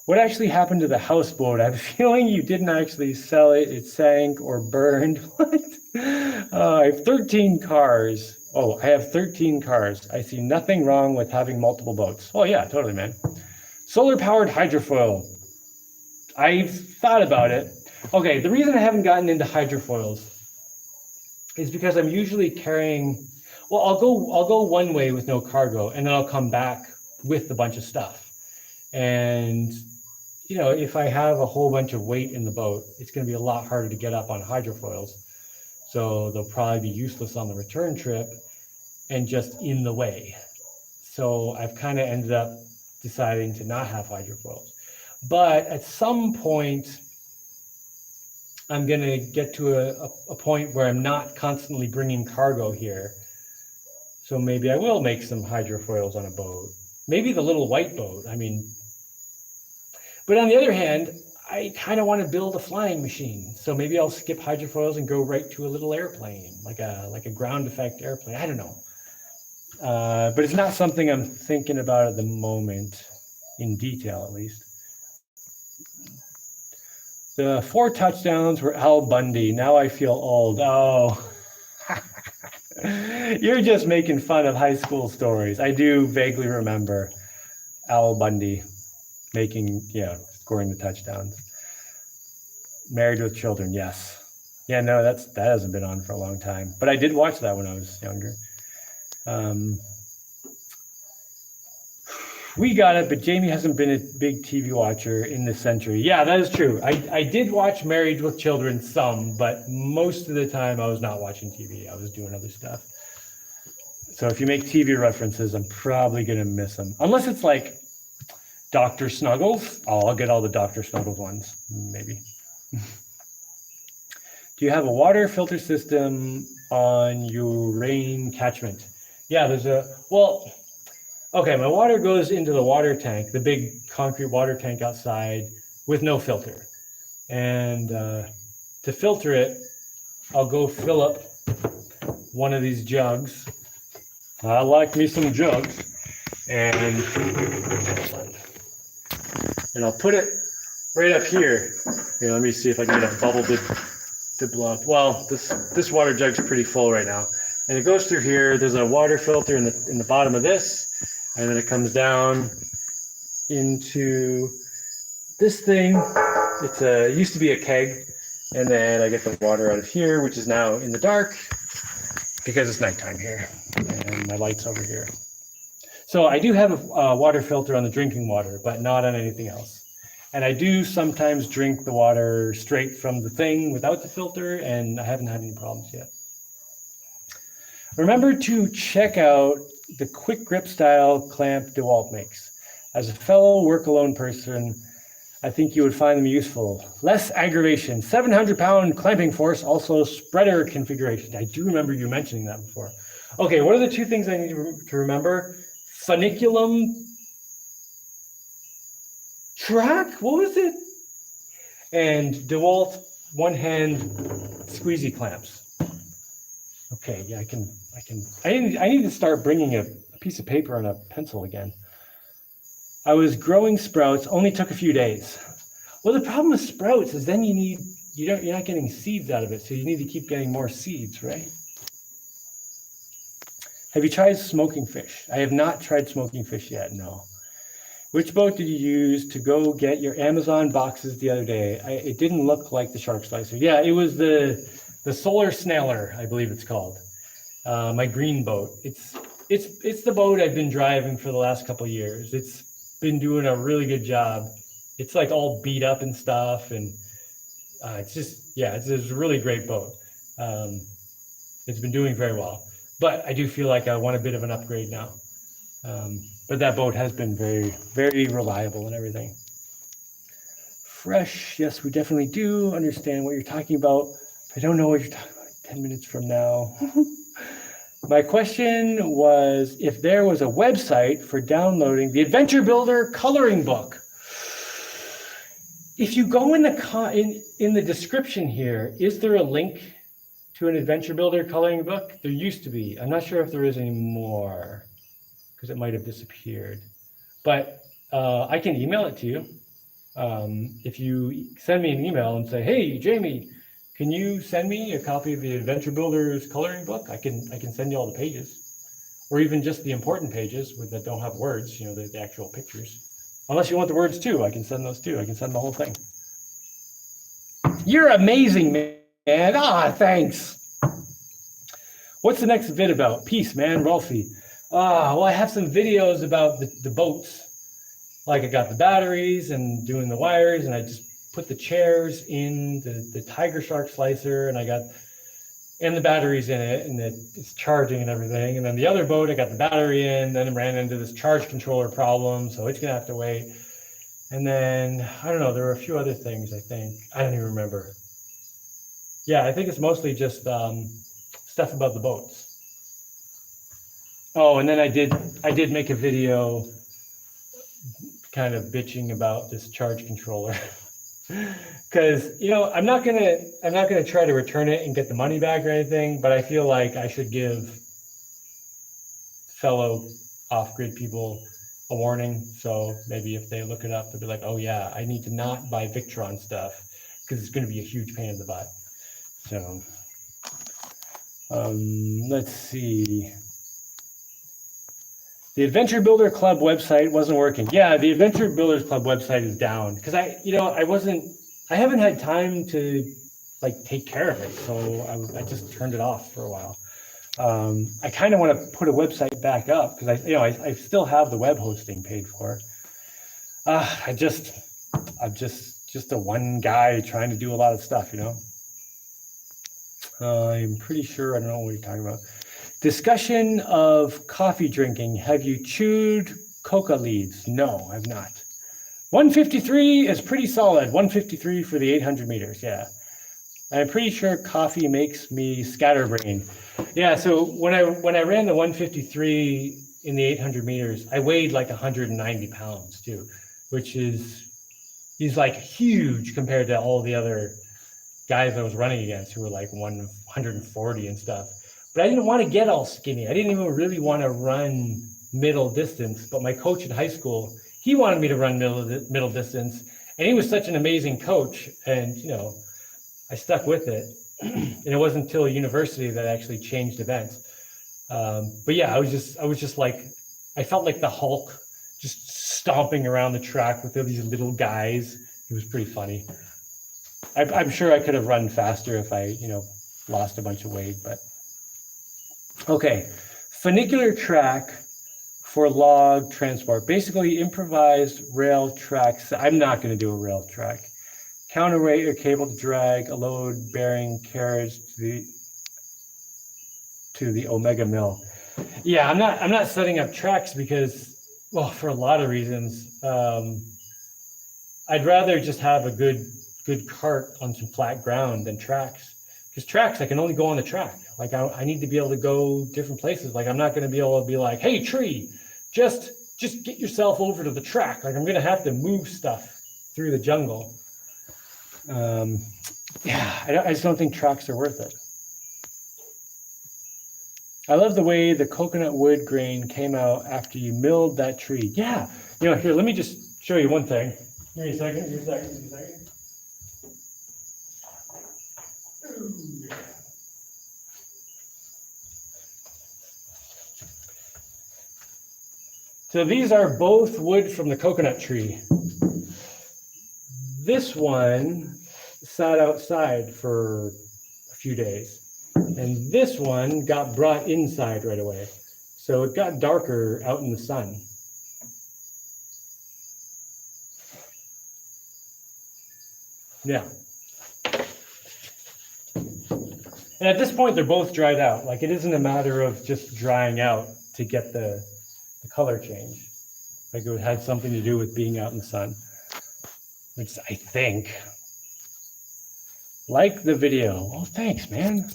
Speaker 1: What actually happened to the houseboat? I have a feeling you didn't actually sell it. It sank or burned. What? I have 13 cars. Oh, I have 13 cars. I see nothing wrong with having multiple boats. Oh yeah, totally, man. Solar powered hydrofoil. I've thought about it. Okay, the reason I haven't gotten into hydrofoils is because I'm usually carrying, well, I'll go one way with no cargo and then I'll come back with a bunch of stuff. And you know, if I have a whole bunch of weight in the boat, it's going to be a lot harder to get up on hydrofoils. So they'll probably be useless on the return trip and just in the way. So I've kind of ended up deciding to not have hydrofoils. But at some point, I'm going to get to a point where I'm not constantly bringing cargo here. So maybe I will make some hydrofoils on a boat. Maybe the little white boat. I mean, but on the other hand, I kind of want to build a flying machine. So maybe I'll skip hydrofoils and go right to a little airplane, like a ground effect airplane. I don't know. But it's not something I'm thinking about at the moment, in detail at least. The 4 touchdowns were Al Bundy. Now I feel old. Oh, you're just making fun of high school stories. I do vaguely remember Al Bundy scoring the touchdowns. Married with Children, yes. Yeah, no, that hasn't been on for a long time. But I did watch that when I was younger. We got it, but Jaimie hasn't been a big TV watcher in this century. Yeah, that is true. I did watch Married with Children some, but most of the time I was not watching TV. I was doing other stuff. So if you make TV references, I'm probably going to miss them. Unless it's like Dr. Snuggles. Oh, I'll get all the Dr. Snuggles ones, maybe. Do you have a water filter system on your rain catchment? Yeah, okay, my water goes into the water tank, the big concrete water tank outside with no filter. And to filter it, I'll go fill up one of these jugs. I like me some jugs. And I'll put it right up here. Here, let me see if I can get a bubble to blow up. Well, this water jug's pretty full right now. And it goes through here. There's a water filter in the bottom of this. and then it comes down into this thing. It used to be a keg, and then I get the water out of here, which is now in the dark because it's nighttime here, and my light's over here. So I do have a water filter on the drinking water, but not on anything else. And I do sometimes drink the water straight from the thing without the filter, and I haven't had any problems yet. Remember to check out the quick grip style clamp DeWalt makes. As a fellow work-alone person, I think you would find them useful. Less aggravation, 700-pound clamping force, also spreader configuration. I do remember you mentioning that before. Okay, what are the two things I need to remember? Funiculum track, what was it? And DeWalt one-hand squeezy clamps. Okay, yeah, I need to start bringing a piece of paper and a pencil again. I was growing sprouts, only took a few days. Well, the problem with sprouts is then you're not getting seeds out of it, so you need to keep getting more seeds, right? Have you tried smoking fish? I have not tried smoking fish yet, no. Which boat did you use to go get your Amazon boxes the other day? It didn't look like the Shark Slicer. Yeah, it was the Solar Snailer, I believe it's called. My green boat. It's the boat I've been driving for the last couple of years. It's been doing a really good job. It's like all beat up and stuff, and it's a really great boat. It's been doing very well, but I do feel like I want a bit of an upgrade now. But that boat has been very, very reliable and everything. Fresh, yes, we definitely do understand what you're talking about. I don't know what you're talking about 10 minutes from now. My question was if there was a website for downloading the Adventure Builder coloring book. If you go in the description here, is there a link to an Adventure Builder coloring book? There used to be. I'm not sure if there is anymore because it might have disappeared. But I can email it to you. If you send me an email and say, hey, Jaimie, can you send me a copy of the Adventure Builder's coloring book? I can send you all the pages, or even just the important pages that don't have words, the actual pictures. Unless you want the words too, I can send those too. I can send the whole thing. You're amazing, man. Thanks. What's the next vid about? Peace, man, Rolfie. Well, I have some videos about the boats. Like I got the batteries and doing the wires, and I just put the chairs in the Tiger Shark Slicer, and the batteries in it, and it's charging and everything. And then the other boat, I got the battery in, then I ran into this charge controller problem, so it's gonna have to wait. And then, I don't know, there were a few other things, I think. I don't even remember. Yeah, I think it's mostly just stuff about the boats. Oh, and then I did make a video kind of bitching about this charge controller. Because I'm not gonna try to return it and get the money back or anything, but I feel like I should give fellow off-grid people a warning. So maybe if they look it up, they'll be like, oh yeah, I need to not buy Victron stuff because it's going to be a huge pain in the butt. So let's see. The Adventure Builder Club website wasn't working. Yeah, the Adventure Builders Club website is down because I haven't had time to take care of it. So I just turned it off for a while. I kind of want to put a website back up because I still have the web hosting paid for. I'm just a one guy trying to do a lot of stuff, I'm pretty sure I don't know what you're talking about. Discussion of coffee drinking. Have you chewed coca leaves? No, I've not. 153 is pretty solid. 153 for the 800 meters. Yeah. I'm pretty sure coffee makes me scatterbrain. Yeah. So when I ran the 153 in the 800 meters, I weighed like 190 pounds too, which is huge compared to all the other guys I was running against who were like 140 and stuff. But I didn't want to get all skinny. I didn't even really want to run middle distance. But my coach in high school, he wanted me to run middle distance. And he was such an amazing coach. And, I stuck with it. And it wasn't until university that I actually changed events. But yeah, I was just like I felt like the Hulk just stomping around the track with these little guys. It was pretty funny. I'm sure I could have run faster if I, lost a bunch of weight, but okay. Funicular track for log transport. Basically improvised rail tracks. I'm not going to do a rail track. Counterweight or cable to drag a load bearing carriage to the Omega mill. Yeah, I'm not setting up tracks because, well, for a lot of reasons. I'd rather just have a good cart on some flat ground than tracks. Because tracks, I can only go on the track. Like I need to be able to go different places. Like I'm not going to be able to be like, hey tree, just get yourself over to the track. Like I'm going to have to move stuff through the jungle. Yeah, I just don't think tracks are worth it. I love the way the coconut wood grain came out after you milled that tree. Yeah, here, let me just show you one thing. Give me a second. So these are both wood from the coconut tree. This one sat outside for a few days, and this one got brought inside right away. So it got darker out in the sun. Yeah. And at this point, they're both dried out. Like it isn't a matter of just drying out to get the color change. Like it had something to do with being out in the sun, which I think. Like the video. Oh, thanks, man.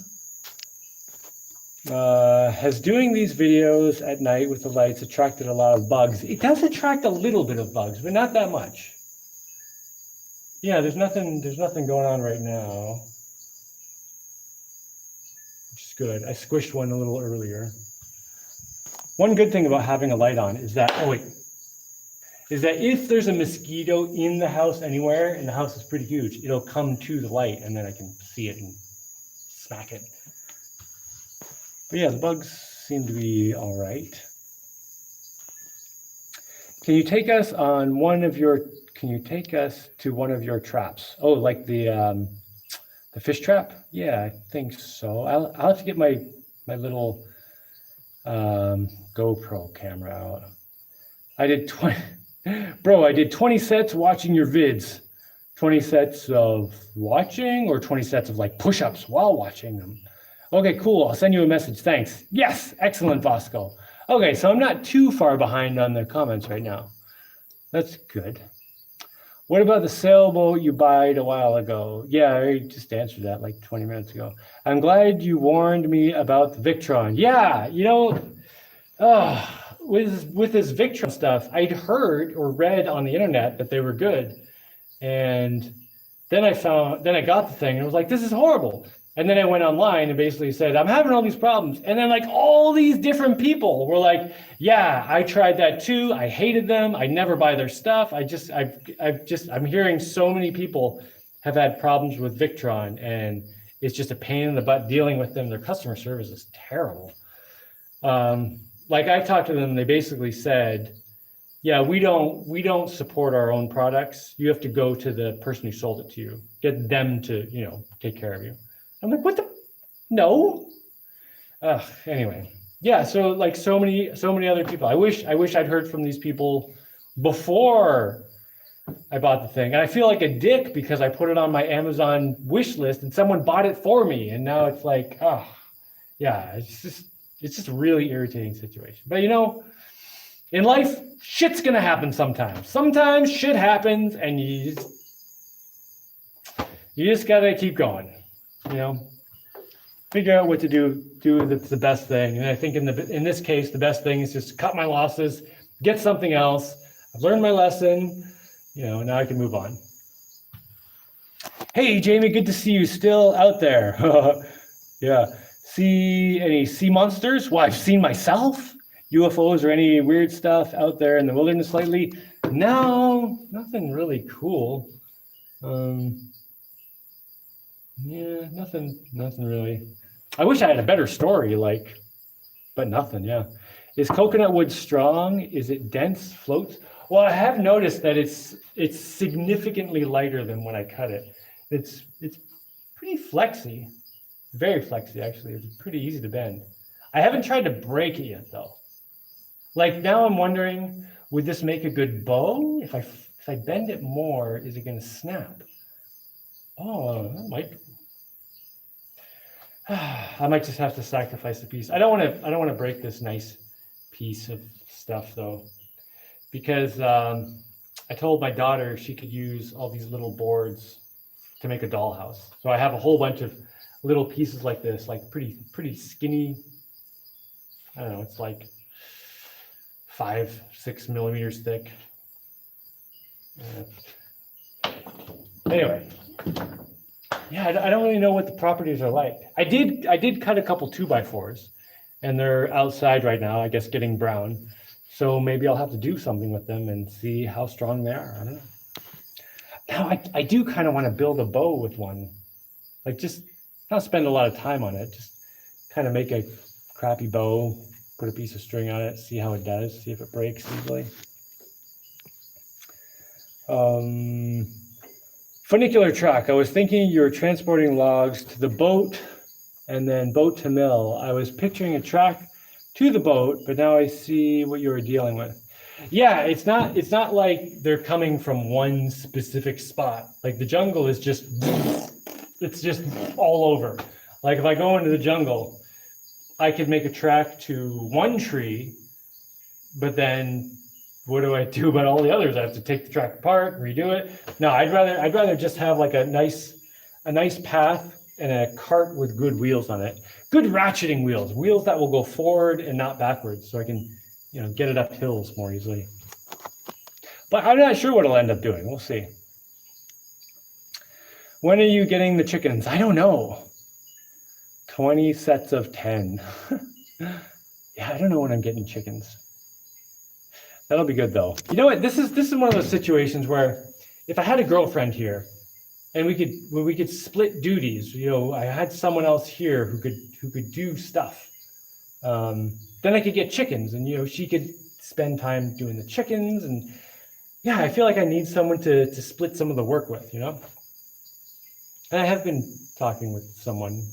Speaker 1: Has doing these videos at night with the lights attracted a lot of bugs? It does attract a little bit of bugs, but not that much. Yeah, there's nothing going on right now, which is good. I squished one a little earlier. One good thing about having a light on is that, is that if there's a mosquito in the house anywhere, and the house is pretty huge, it'll come to the light and then I can see it and smack it. But yeah, the bugs seem to be all right. Can you take us to one of your traps? Oh, like the fish trap? Yeah, I think so. I'll have to get my little GoPro camera out. I did 20 sets watching your vids. 20 sets of watching or 20 sets of like push-ups while watching them? Okay, cool. I'll send you a message. Thanks. Yes, excellent, Vasco. Okay, so I'm not too far behind on the comments right now. That's good. What about the sailboat you bought a while ago? Yeah, I just answered that like 20 minutes ago. I'm glad you warned me about the Victron. Yeah, with this Victron stuff, I'd heard or read on the internet that they were good. And then I got the thing and I was like, this is horrible. And then I went online and basically said, I'm having all these problems. And then like all these different people were like, yeah, I tried that too. I hated them. I never buy their stuff. I'm hearing so many people have had problems with Victron, and it's just a pain in the butt dealing with them. Their customer service is terrible. Like I talked to them, they basically said, yeah, we don't support our own products. You have to go to the person who sold it to you, get them to, take care of you. I'm like, what the? No. Anyway, yeah. So like so many other people. I wish I'd heard from these people before I bought the thing. And I feel like a dick because I put it on my Amazon wish list and someone bought it for me. And now it's like, yeah, it's just a really irritating situation. But in life, shit's gonna happen sometimes. Sometimes shit happens, and you just gotta keep going. Figure out what to do that's the best thing. And I think in this case, the best thing is just cut my losses, get something else. I've learned my lesson, now I can move on. Hey, Jaimie, good to see you still out there. Yeah. See any sea monsters? Well, I've seen myself. UFOs or any weird stuff out there in the wilderness lately? No, nothing really cool. Yeah, nothing really. I wish I had a better story, but nothing, yeah. Is coconut wood strong? Is it dense, floats? Well, I have noticed that it's significantly lighter than when I cut it. It's pretty flexy, very flexy actually. It's pretty easy to bend. I haven't tried to break it yet though. Like now I'm wondering, would this make a good bow? If I bend it more, is it going to snap? Oh, that might. I might just have to sacrifice a piece. I don't want to break this nice piece of stuff though, because I told my daughter she could use all these little boards to make a dollhouse. So I have a whole bunch of little pieces like this, like pretty skinny. I don't know, it's like 5-6 millimeters thick. Anyway, yeah, I don't really know what the properties are like. I did cut a couple 2x4s, and they're outside right now, I guess, getting brown. So maybe I'll have to do something with them and see how strong they are. I don't know. Now I do kind of want to build a bow with one, like just not spend a lot of time on it, just kind of make a crappy bow, put a piece of string on it, see how it does, see if it breaks easily. Funicular truck. I was thinking you were transporting logs to the boat and then boat to mill. I was picturing a track to the boat, but now I see what you were dealing with. Yeah, it's not like they're coming from one specific spot. Like the jungle is just, it's just all over. Like if I go into the jungle, I could make a track to one tree, but then what do I do about all the others? I have to take the track apart, redo it. No, I'd rather just have like a nice path and a cart with good wheels on it. Good ratcheting wheels that will go forward and not backwards, so I can, get it up hills more easily. But I'm not sure what I'll end up doing. We'll see. When are you getting the chickens? I don't know. 20 sets of 10. Yeah, I don't know when I'm getting chickens. That'll be good though. You know what? This is one of those situations where if I had a girlfriend here and we could split duties, I had someone else here who could do stuff. Then I could get chickens and she could spend time doing the chickens, and yeah, I feel like I need someone to split some of the work with, And I have been talking with someone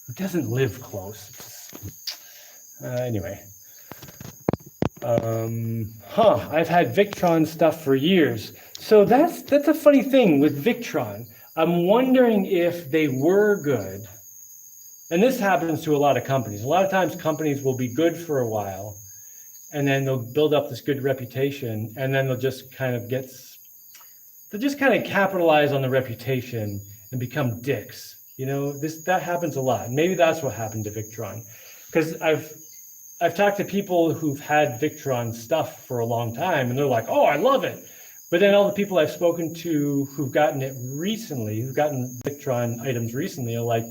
Speaker 1: who doesn't live close. Anyway. I've had Victron stuff for years. So that's a funny thing with Victron. I'm wondering if they were good. And this happens to a lot of companies. A lot of times companies will be good for a while, and then they'll build up this good reputation, and then they'll just kind of capitalize on the reputation and become dicks. That happens a lot. Maybe that's what happened to Victron. Because I've talked to people who've had Victron stuff for a long time, and they're like, oh, I love it. But then all the people I've spoken to who've gotten Victron items recently are like,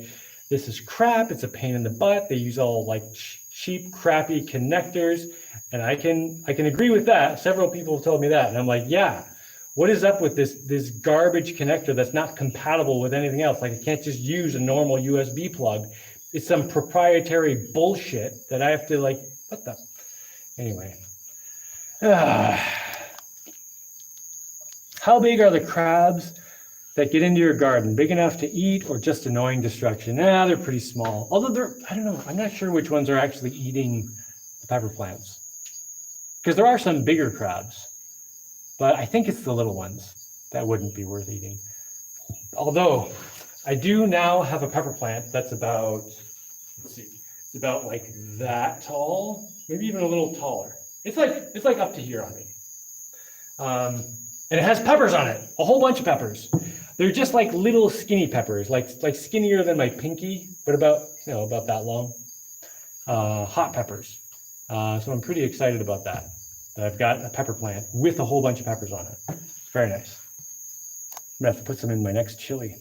Speaker 1: this is crap. It's a pain in the butt. They use all like cheap, crappy connectors. And I can agree with that. Several people have told me that. And I'm like, yeah, what is up with this garbage connector that's not compatible with anything else? Like I can't just use a normal USB plug. It's some proprietary bullshit that I have to anyway. How big are the crabs that get into your garden? Big enough to eat or just annoying destruction? They're pretty small. Although I don't know, I'm not sure which ones are actually eating the pepper plants. Because there are some bigger crabs, but I think it's the little ones that wouldn't be worth eating. Although I do now have a pepper plant that's about, it's about like that tall, maybe even a little taller. It's like up to here on me. And it has peppers on it, a whole bunch of peppers. They're just like little skinny peppers, like skinnier than my pinky, but about that long. Hot peppers. So I'm pretty excited about that. I've got a pepper plant with a whole bunch of peppers on it. Very nice. I'm gonna have to put some in my next chili.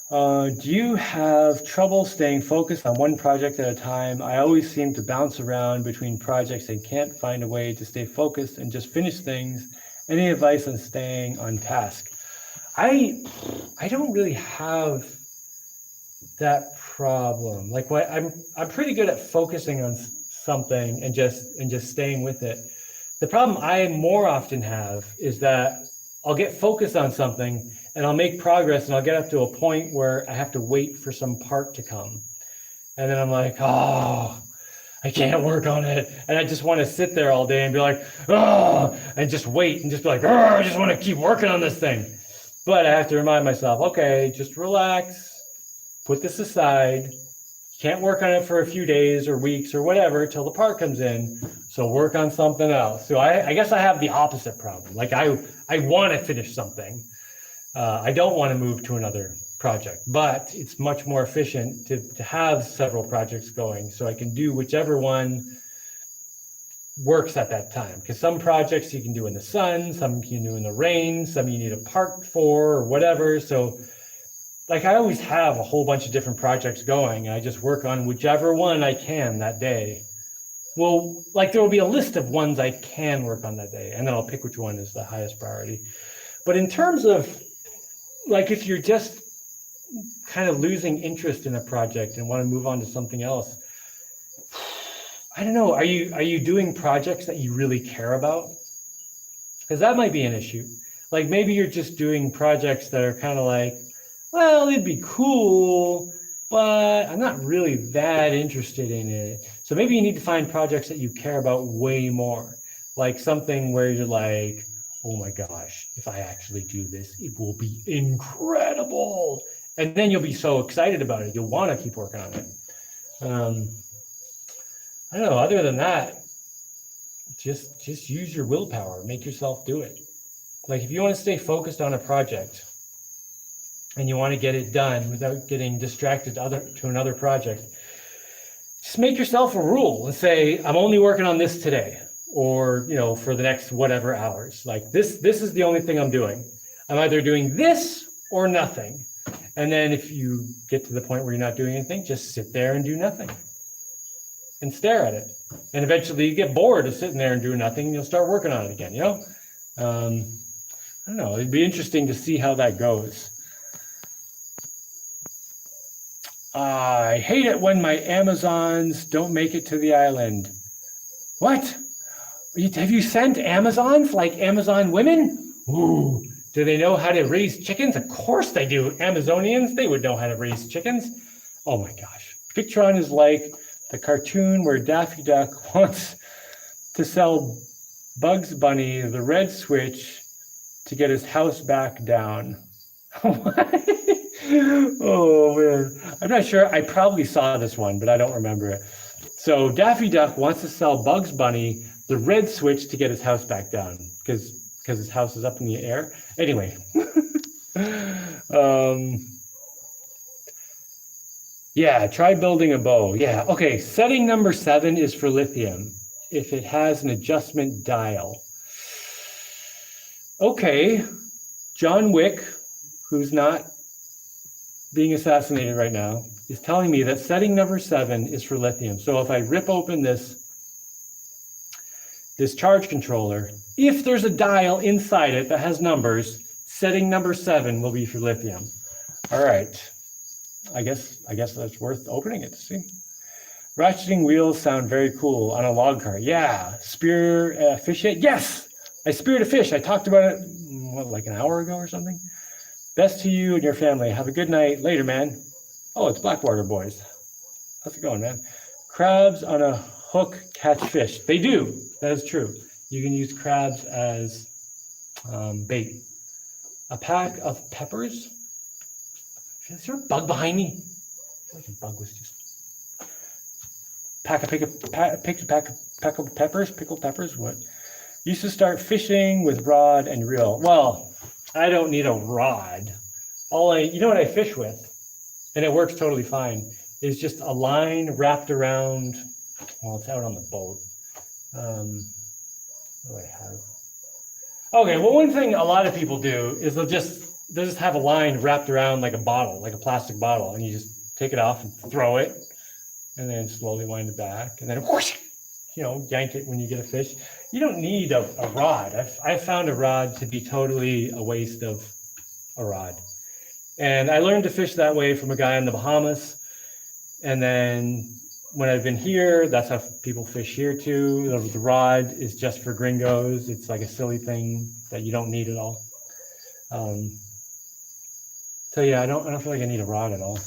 Speaker 1: Do you have trouble staying focused on one project at a time? I always seem to bounce around between projects and can't find a way to stay focused and just finish things. Any advice on staying on task? I don't really have that problem. Like I'm pretty good at focusing on something and just staying with it. The problem I more often have is that I'll get focused on something and I'll make progress and I'll get up to a point where I have to wait for some part to come. And then I'm like, oh, I can't work on it. And I just want to sit there all day and be like, oh, and just wait and just be like, oh, I just want to keep working on this thing. But I have to remind myself, okay, just relax, put this aside. Can't work on it for a few days or weeks or whatever till the part comes in. So work on something else. So I guess I have the opposite problem. Like I want to finish something. I don't want to move to another project, but it's much more efficient to have several projects going so I can do whichever one works at that time. Because some projects you can do in the sun, some you can do in the rain, some you need a part for or whatever. So like I always have a whole bunch of different projects going and I just work on whichever one I can that day. Well, like there will be a list of ones I can work on that day and then I'll pick which one is the highest priority. But in terms of like if you're just kind of losing interest in a project and want to move on to something else, I don't know, are you doing projects that you really care about? Because that might be an issue. Like maybe you're just doing projects that are kind of like, well, it'd be cool, but I'm not really that interested in it. So maybe you need to find projects that you care about way more. Like something where you're like, oh my gosh, if I actually do this, it will be incredible. And then you'll be so excited about it. You'll want to keep working on it. I don't know, other than that, just use your willpower, make yourself do it. Like if you want to stay focused on a project and you want to get it done without getting distracted to another project, just make yourself a rule and say, I'm only working on this today, or for the next whatever hours. Like this is the only thing I'm doing. I'm either doing this or nothing. And then if you get to the point where you're not doing anything, just sit there and do nothing and stare at it. And eventually you get bored of sitting there and doing nothing and you'll start working on it again, I don't know, it'd be interesting to see how that goes. I hate it when my Amazons don't make it to the island. What? Have you sent Amazons like Amazon women? Ooh, do they know how to raise chickens? Of course they do. Amazonians, they would know how to raise chickens. Oh my gosh. Pictron is like the cartoon where Daffy Duck wants to sell Bugs Bunny the red switch to get his house back down. Oh man, I'm not sure. I probably saw this one, but I don't remember it. So Daffy Duck wants to sell Bugs Bunny the red switch to get his house back down because his house is up in the air. Anyway, yeah, try building a bow. Yeah, okay. Setting number 7 is for lithium if it has an adjustment dial. Okay, John Wick, who's not being assassinated right now, is telling me that setting number 7 is for lithium. So if I rip open this charge controller, if there's a dial inside it that has numbers, setting number 7 will be for lithium. All right, I guess that's worth opening it to see. Ratcheting wheels sound very cool on a log cart. Yeah, spear fish it. Yes, I speared a fish. I talked about it, like an hour ago or something. Best to you and your family. Have a good night. Later, man. Oh, it's Blackwater boys. How's it going, man? Crabs on a hook catch fish. They do. That is true. You can use crabs as bait. A pack of peppers. Is there a bug behind me? I feel like a bug was just. Pack of peppers, pickled peppers. What? Used to start fishing with rod and reel. Well, I don't need a rod. You know what I fish with, and it works totally fine, is just a line wrapped around, well, it's out on the boat. What do I have? Okay, well, one thing a lot of people do is they'll just have a line wrapped around like a bottle, like a plastic bottle, and you just take it off and throw it, and then slowly wind it back, and then whoosh, yank it when you get a fish. You don't need a rod. I've found a rod to be totally a waste of a rod. And I learned to fish that way from a guy in the Bahamas. And then when I've been here, that's how people fish here too. The rod is just for gringos. It's like a silly thing that you don't need at all. So yeah, I don't feel like I need a rod at all.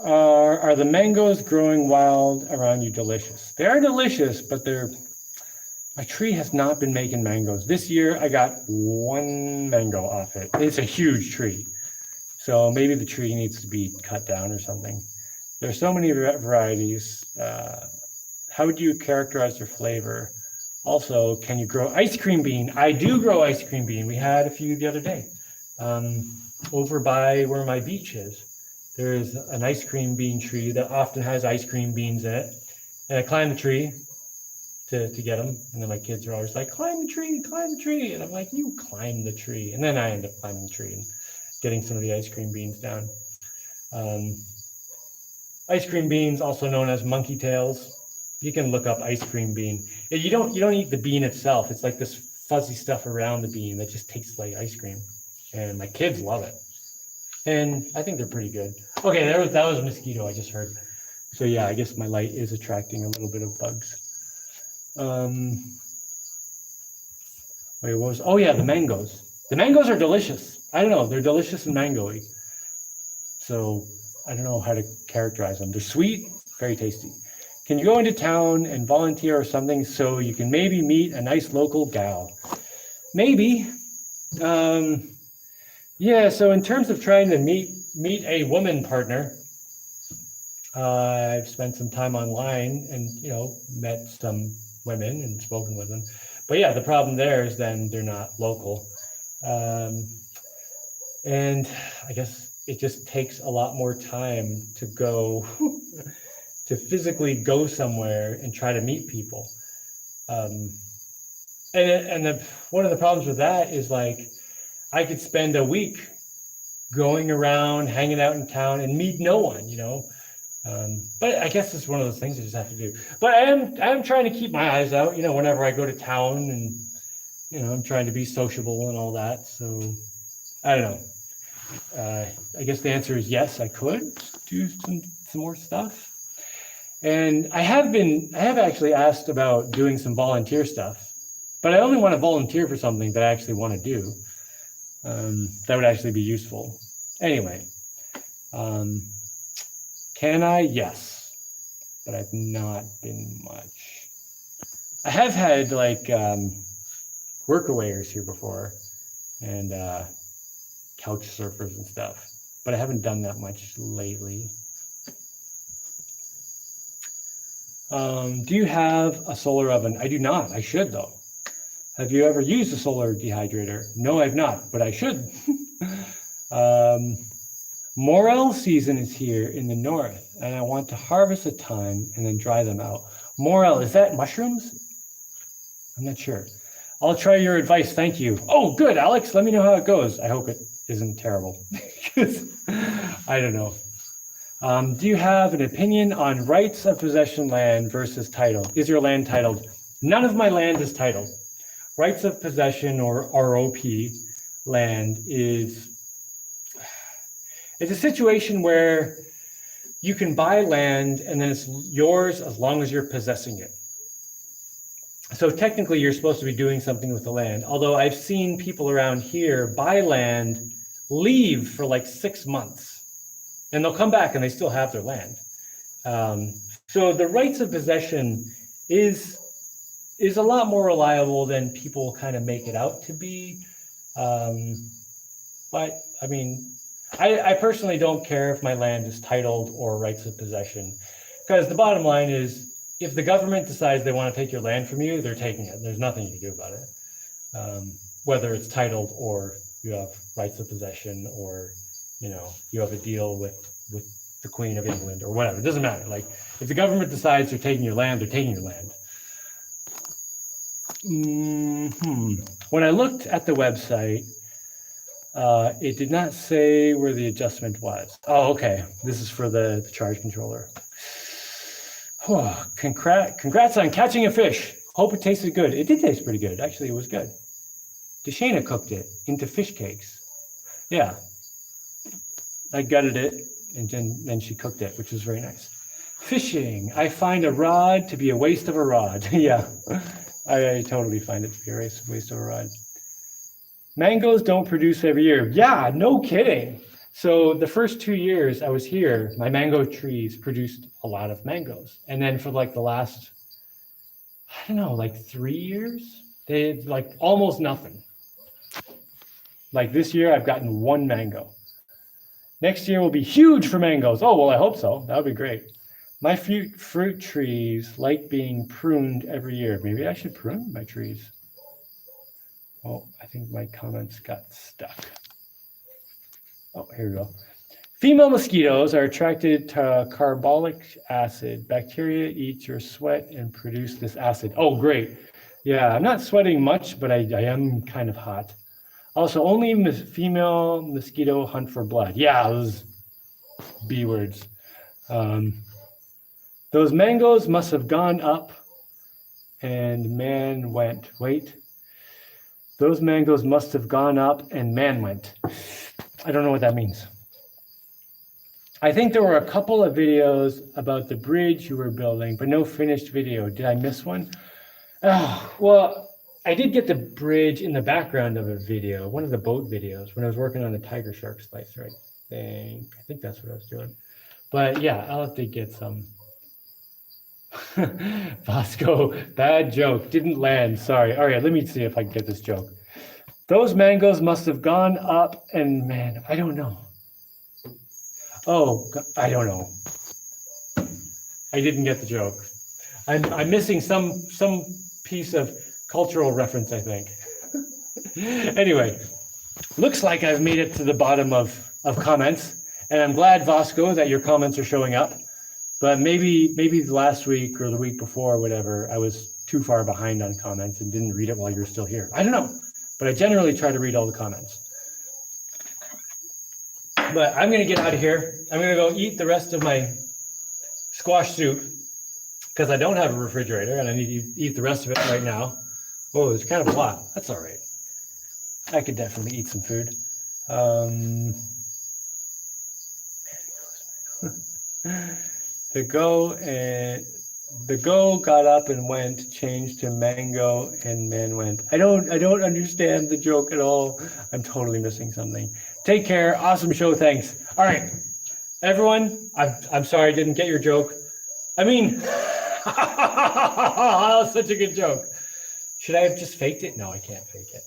Speaker 1: Are the mangoes growing wild around you delicious? They are delicious, but my tree has not been making mangoes. This year I got one mango off it. It's a huge tree. So maybe the tree needs to be cut down or something. There's so many varieties. How would you characterize their flavor? Also, can you grow ice cream bean? I do grow ice cream bean. We had a few the other day. Over by where my beach is, there's an ice cream bean tree that often has ice cream beans in it. And I climb the tree to get them. And then my kids are always like, climb the tree. And I'm like, you climb the tree. And then I end up climbing the tree and getting some of the ice cream beans down. Ice cream beans, also known as monkey tails. You can look up ice cream bean. You don't eat the bean itself. It's like this fuzzy stuff around the bean that just tastes like ice cream. And my kids love it. And I think they're pretty good. Okay, that was a mosquito I just heard. So yeah, I guess my light is attracting a little bit of bugs. Wait, what was? Oh yeah, the mangoes. The mangoes are delicious. I don't know, they're delicious and mango-y. So I don't know how to characterize them. They're sweet, very tasty. Can you go into town and volunteer or something so you can maybe meet a nice local gal? Maybe. Yeah, so in terms of trying to meet a woman partner, I've spent some time online and, met some women and spoken with them. But yeah, the problem there is then they're not local. And I guess it just takes a lot more time to go, to physically go somewhere and try to meet people. One of the problems with that is like, I could spend a week going around, hanging out in town and meet no one, but I guess it's one of those things I just have to do. But I am trying to keep my eyes out, whenever I go to town, and, I'm trying to be sociable and all that. So I don't know. I guess the answer is yes, I could do some more stuff. And I have actually asked about doing some volunteer stuff, but I only want to volunteer for something that I actually want to do. That would actually be useful. Anyway, can I? Yes, but I've not been much. I have had like workawayers here before, and couch surfers and stuff, but I haven't done that much lately. Do you have a solar oven? I do not. I should though. Have you ever used a solar dehydrator? No, I've not, but I should. Morel season is here in the north, and I want to harvest a ton and then dry them out. Morel, is that mushrooms? I'm not sure. I'll try your advice. Thank you. Oh, good, Alex. Let me know how it goes. I hope it isn't terrible. I don't know. Do you have an opinion on rights of possession land versus title? Is your land titled? None of my land is titled. Rights of possession, or ROP land, it's a situation where you can buy land and then it's yours as long as you're possessing it. So technically you're supposed to be doing something with the land. Although I've seen people around here buy land, leave for like 6 months, and they'll come back and they still have their land. So the rights of possession is a lot more reliable than people kind of make it out to be. But I mean, I personally don't care if my land is titled or rights of possession, because the bottom line is, if the government decides they want to take your land from you, they're taking it. There's nothing you can do about it. Whether it's titled or you have rights of possession, or you have a deal with the Queen of England or whatever. It doesn't matter. Like, if the government decides they're taking your land, they're taking your land. When I looked at the website, it did not say where the adjustment was. Oh, okay. This is for the charge controller. Oh, congrats on catching a fish. Hope it tasted good. It did taste pretty good. Actually, it was good. Deshana cooked it into fish cakes. Yeah. I gutted it And then she cooked it, which was very nice. Fishing. I find a rod to be a waste of a rod. Yeah, I totally find it to be a waste of a rod. Mangoes don't produce every year. Yeah, no kidding. So the first 2 years I was here, my mango trees produced a lot of mangoes. And then for like the last, I don't know, like 3 years, they had like almost nothing. Like this year, I've gotten 1 mango. Next year will be huge for mangoes. Oh, well, I hope so. That would be great. My fruit trees like being pruned every year. Maybe I should prune my trees. Oh, I think my comments got stuck. Oh, here we go. Female mosquitoes are attracted to carbolic acid. Bacteria eat your sweat and produce this acid. Oh, great. Yeah, I'm not sweating much, but I am kind of hot. Also, only female mosquito hunt for blood. Yeah, those B words. Those mangoes must have gone up and man went. Wait. Those mangoes must have gone up and man went. I don't know what that means. I think there were a couple of videos about the bridge you were building, but no finished video. Did I miss one? Oh, well, I did get the bridge in the background of a video, one of the boat videos, when I was working on the tiger shark slice, right? I think that's what I was doing. But yeah, I'll have to get some. Vasco, bad joke, didn't land, sorry. All right, let me see if I can get this joke. Those mangoes must have gone up and man, I don't know. Oh, I don't know. I didn't get the joke. I'm missing some piece of cultural reference, I think. Anyway, looks like I've made it to the bottom of comments, and I'm glad, Vasco, that your comments are showing up. But maybe last week or the week before, or whatever, I was too far behind on comments and didn't read it while you're still here. I don't know, but I generally try to read all the comments. But I'm gonna get out of here. I'm gonna go eat the rest of my squash soup because I don't have a refrigerator and I need to eat the rest of it right now. Oh, it's kind of a lot. That's all right. I could definitely eat some food. The go got up and went, changed to mango, and man went. I don't understand the joke at all. I'm totally missing something. Take care. Awesome show. Thanks. All right, everyone. I'm sorry I didn't get your joke. I mean, such a good joke. Should I have just faked it? No, I can't fake it.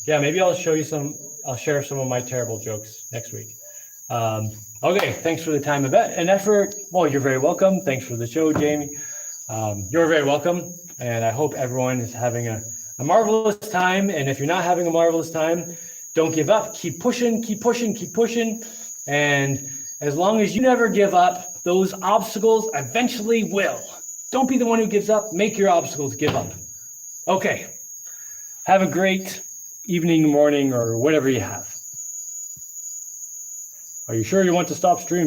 Speaker 1: Yeah, maybe I'll show you some. I'll share some of my terrible jokes next week. Okay, thanks for the time and effort. Well, you're very welcome. Thanks for the show, Jaimie. You're very welcome. And I hope everyone is having a marvelous time. And if you're not having a marvelous time, don't give up. Keep pushing, keep pushing, keep pushing. And as long as you never give up, those obstacles eventually will. Don't be the one who gives up. Make your obstacles give up. Okay. Have a great evening, morning, or whatever you have. Are you sure you want to stop streaming?